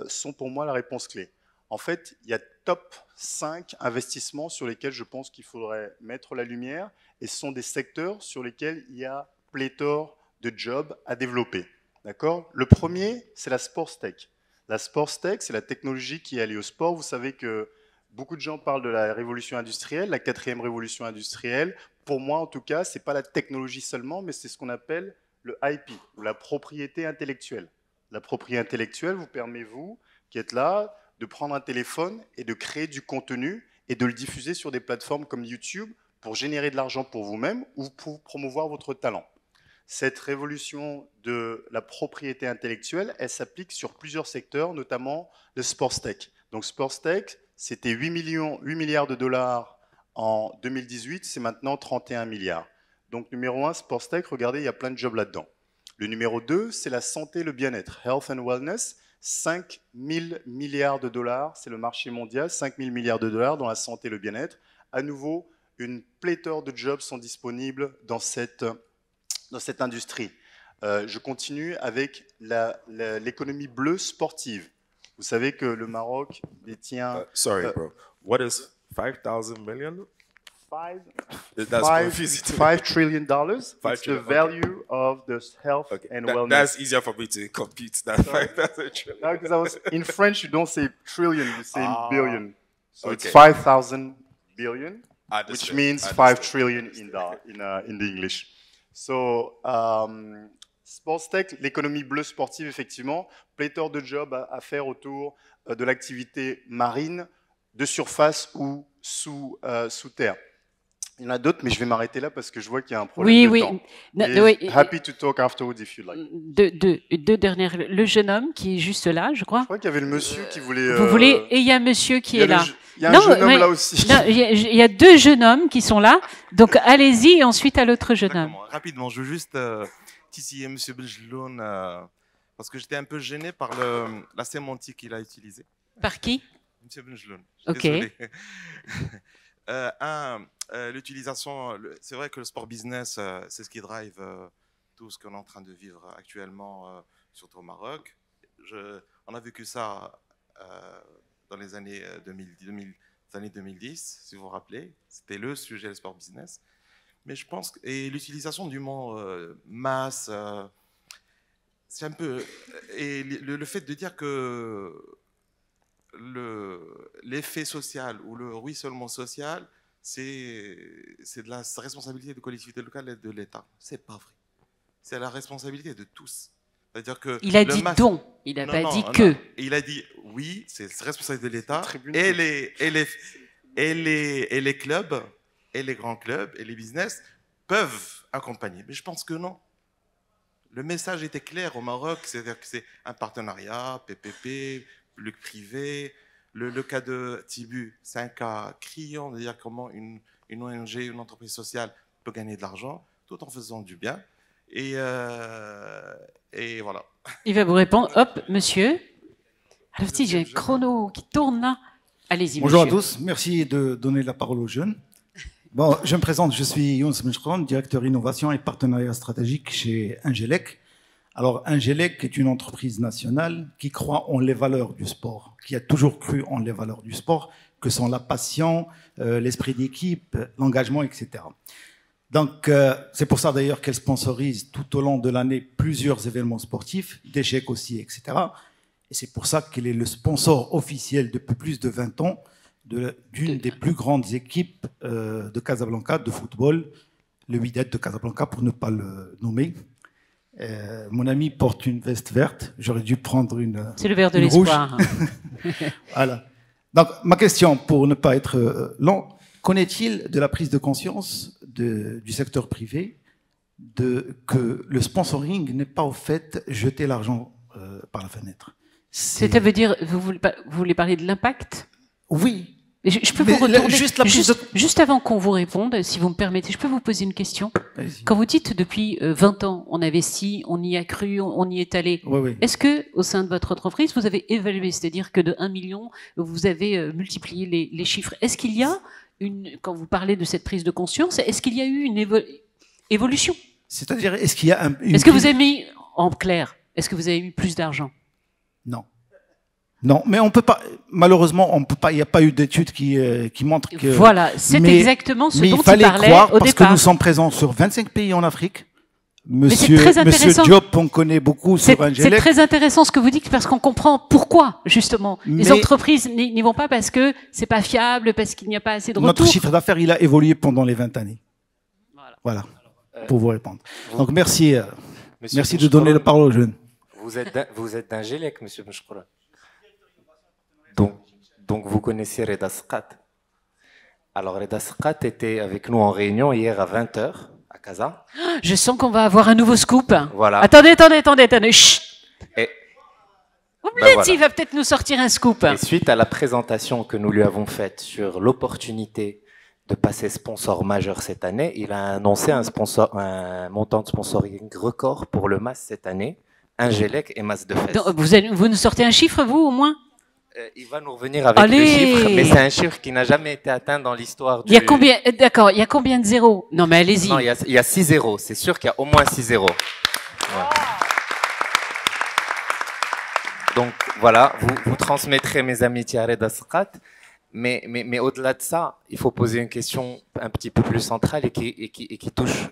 Speaker 4: sont pour moi la réponse clé. En fait, il y a top 5 investissements sur lesquels je pense qu'il faudrait mettre la lumière et ce sont des secteurs sur lesquels il y a pléthore de jobs à développer. D'accord ? Le premier, c'est la sports tech. La sports tech, c'est la technologie qui est liée au sport. Vous savez que beaucoup de gens parlent de la révolution industrielle, la 4e révolution industrielle. Pour moi, en tout cas, ce n'est pas la technologie seulement, mais c'est ce qu'on appelle le IP, ou la propriété intellectuelle. La propriété intellectuelle vous permet, vous, qui êtes là, de prendre un téléphone et de créer du contenu et de le diffuser sur des plateformes comme YouTube pour générer de l'argent pour vous-même ou pour promouvoir votre talent. Cette révolution de la propriété intellectuelle, elle s'applique sur plusieurs secteurs, notamment le sports tech. Donc sports tech, c'était 8 milliards de dollars en 2018, c'est maintenant 31 milliards. Donc numéro 1, sports tech, regardez, il y a plein de jobs là-dedans. Le numéro 2, c'est la santé et le bien-être, health and wellness, 5 000 milliards de dollars, c'est le marché mondial, 5 000 milliards de dollars dans la santé et le bien-être. À nouveau, une pléthore de jobs sont disponibles dans cette industrie. Je continue avec l'économie bleue sportive. Vous savez que le Maroc détient...
Speaker 3: Sorry, bro. What is 5,000 million?
Speaker 4: $5 trillion. It's the value of the health and wellness.
Speaker 3: That's easier for me to compute than $5,000 trillion.
Speaker 4: No, because in French, you don't say trillion, you say billion. So it's
Speaker 3: okay.
Speaker 4: 5,000 billion, which
Speaker 3: Understood.
Speaker 4: means 5 trillion in the English. So, Sports Tech, l'économie bleue sportive, effectivement, pléthore de jobs à faire autour de l'activité marine, de surface ou sous terre. Il y en a d'autres, mais je vais m'arrêter là parce que je vois qu'il y a un problème de temps.
Speaker 1: Oui.
Speaker 4: Happy to talk afterwards if you like.
Speaker 1: Deux dernières. Le jeune homme qui est juste là, je crois.
Speaker 4: Je crois qu'il y avait le monsieur qui voulait...
Speaker 1: Vous voulez... Et il y a un monsieur qui est là.
Speaker 4: Il y a un jeune homme là aussi.
Speaker 1: Il y a deux jeunes hommes qui sont là. Donc allez-y et ensuite à l'autre jeune homme.
Speaker 14: Rapidement, je veux juste titiller M. Benjeloun parce que j'étais un peu gêné par la sémantique qu'il a utilisée.
Speaker 1: Par qui?
Speaker 14: M. Benjeloun.
Speaker 1: Ok.
Speaker 14: Désolé. L'utilisation, c'est vrai que le sport business, c'est ce qui drive tout ce qu'on est en train de vivre actuellement, surtout au Maroc. On a vécu ça dans les années 2010, si vous vous rappelez. C'était le sujet, le sport business. Mais je pense et l'utilisation du mot masse, c'est un peu... Et le fait de dire que l'effet social ou le ruissellement social, c'est de la responsabilité de collectivités locales et de l'État. C'est pas vrai. C'est la responsabilité de tous. C'est-à-dire que
Speaker 1: il a dit don, il n'a pas dit que.
Speaker 14: Il a dit oui, c'est la responsabilité de l'État et les clubs, et les grands clubs, et les business peuvent accompagner. Mais je pense que non. Le message était clair au Maroc, c'est-à-dire que c'est un partenariat, PPP, public privé. Le cas de Tibu, c'est un cas criant de dire comment une ONG, une entreprise sociale peut gagner de l'argent tout en faisant du bien. Et voilà.
Speaker 1: Il va vous répondre. Hop, monsieur. Alors, si j'ai un chrono qui tourne là. Allez-y, monsieur.
Speaker 16: Bonjour à tous. Merci de donner la parole aux jeunes. Bon, je me présente. Je suis Younes Benchkron, directeur innovation et partenariat stratégique chez Ingelec. Alors, Ingelec est une entreprise nationale qui croit en les valeurs du sport, qui a toujours cru en les valeurs du sport, que sont la passion, l'esprit d'équipe, l'engagement, etc. Donc, c'est pour ça d'ailleurs qu'elle sponsorise tout au long de l'année plusieurs événements sportifs, d'échecs aussi, etc. Et c'est pour ça qu'elle est le sponsor officiel depuis plus de 20 ans d'une des plus grandes équipes de Casablanca de football, le Wydad de Casablanca pour ne pas le nommer. Mon ami porte une veste verte, j'aurais dû prendre une
Speaker 1: c'est le vert de
Speaker 16: rouge.
Speaker 1: l'espoir.
Speaker 16: Voilà. Donc, ma question, pour ne pas être long, qu'en-est-il de la prise de conscience du secteur privé que le sponsoring n'est pas au fait jeter l'argent par la fenêtre?
Speaker 1: Ça veut dire, vous voulez parler de l'impact?
Speaker 16: Oui.
Speaker 1: Je peux vous retourner, juste avant qu'on vous réponde, si vous me permettez, je peux vous poser une question? Quand vous dites depuis 20 ans, on investit, on y a cru, on y est allé,
Speaker 16: oui.
Speaker 1: Est-ce que au sein de votre entreprise, vous avez évalué, c'est-à-dire que de 1 million, vous avez multiplié les chiffres? Est-ce qu'il y a quand vous parlez de cette prise de conscience, est-ce qu'il y a eu une évolution?
Speaker 16: C'est-à-dire, est-ce qu'il y a
Speaker 1: Est-ce que vous avez mis, en clair, est-ce que vous avez mis plus d'argent?
Speaker 16: Non. Non, mais on peut pas. Malheureusement, on peut pas. Il n'y a pas eu d'études qui montrent que.
Speaker 1: Voilà, c'est exactement ce dont il
Speaker 16: fallait
Speaker 1: parlait
Speaker 16: croire
Speaker 1: au
Speaker 16: parce
Speaker 1: départ.
Speaker 16: que nous sommes présents sur 25 pays en Afrique.
Speaker 1: Monsieur
Speaker 16: Diop, on connaît beaucoup sur Ingelec.
Speaker 1: C'est très intéressant ce que vous dites parce qu'on comprend pourquoi justement les entreprises n'y vont pas parce que c'est pas fiable, parce qu'il n'y a pas assez de retours.
Speaker 16: Notre chiffre d'affaires, il a évolué pendant les 20 années. Voilà. Pour vous répondre. Donc merci, merci de donner la parole aux jeunes.
Speaker 5: Vous êtes d'Ingelec, Monsieur Benchkron. Donc vous connaissez Reda Sqat. Alors Reda Sqat était avec nous en réunion hier à 20h à Casa.
Speaker 1: Je sens qu'on va avoir un nouveau scoop.
Speaker 5: Voilà.
Speaker 1: Attendez. Chut.
Speaker 5: Voilà.
Speaker 1: Il va peut-être nous sortir un scoop.
Speaker 5: Et suite à la présentation que nous lui avons faite sur l'opportunité de passer sponsor majeur cette année, il a annoncé un montant de sponsoring record pour le MAS cette année, Ingelec et MAS de Fès.
Speaker 1: Vous nous sortez un chiffre, vous, au moins?
Speaker 5: Il va nous revenir avec le chiffre, mais c'est un chiffre qui n'a jamais été atteint dans l'histoire du...
Speaker 1: Il y a combien, d'accord, il y a combien de zéros? Non, mais allez-y.
Speaker 5: Non, il y a 6 zéros. C'est sûr qu'il y a au moins 6 zéros. Ouais. Donc, voilà, vous transmettrez mes amitiés à Reda Sqat. Mais au-delà de ça, il faut poser une question un petit peu plus centrale et qui touche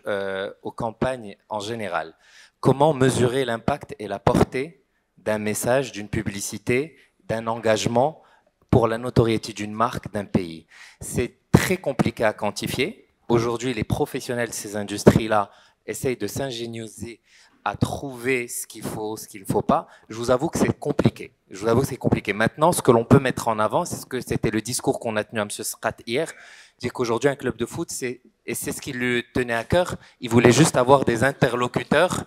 Speaker 5: aux campagnes en général. Comment mesurer l'impact et la portée d'un message, d'une publicité, d'un engagement pour la notoriété d'une marque, d'un pays? C'est très compliqué à quantifier. Aujourd'hui, les professionnels de ces industries-là essayent de s'ingéniosiser à trouver ce qu'il faut, ce qu'il ne faut pas. Je vous avoue que c'est compliqué. Maintenant, ce que l'on peut mettre en avant, c'est ce que c'était le discours qu'on a tenu à M. Sqat hier, dire qu'aujourd'hui, un club de foot, et c'est ce qui lui tenait à cœur, il voulait juste avoir des interlocuteurs,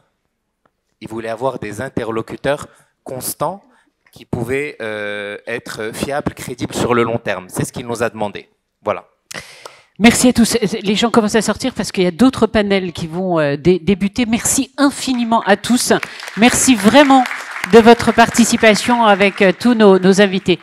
Speaker 5: constants qui pouvaient être fiables, crédibles sur le long terme. C'est ce qu'il nous a demandé. Voilà.
Speaker 1: Merci à tous. Les gens commencent à sortir parce qu'il y a d'autres panels qui vont débuter. Merci infiniment à tous. Merci vraiment de votre participation avec tous nos invités.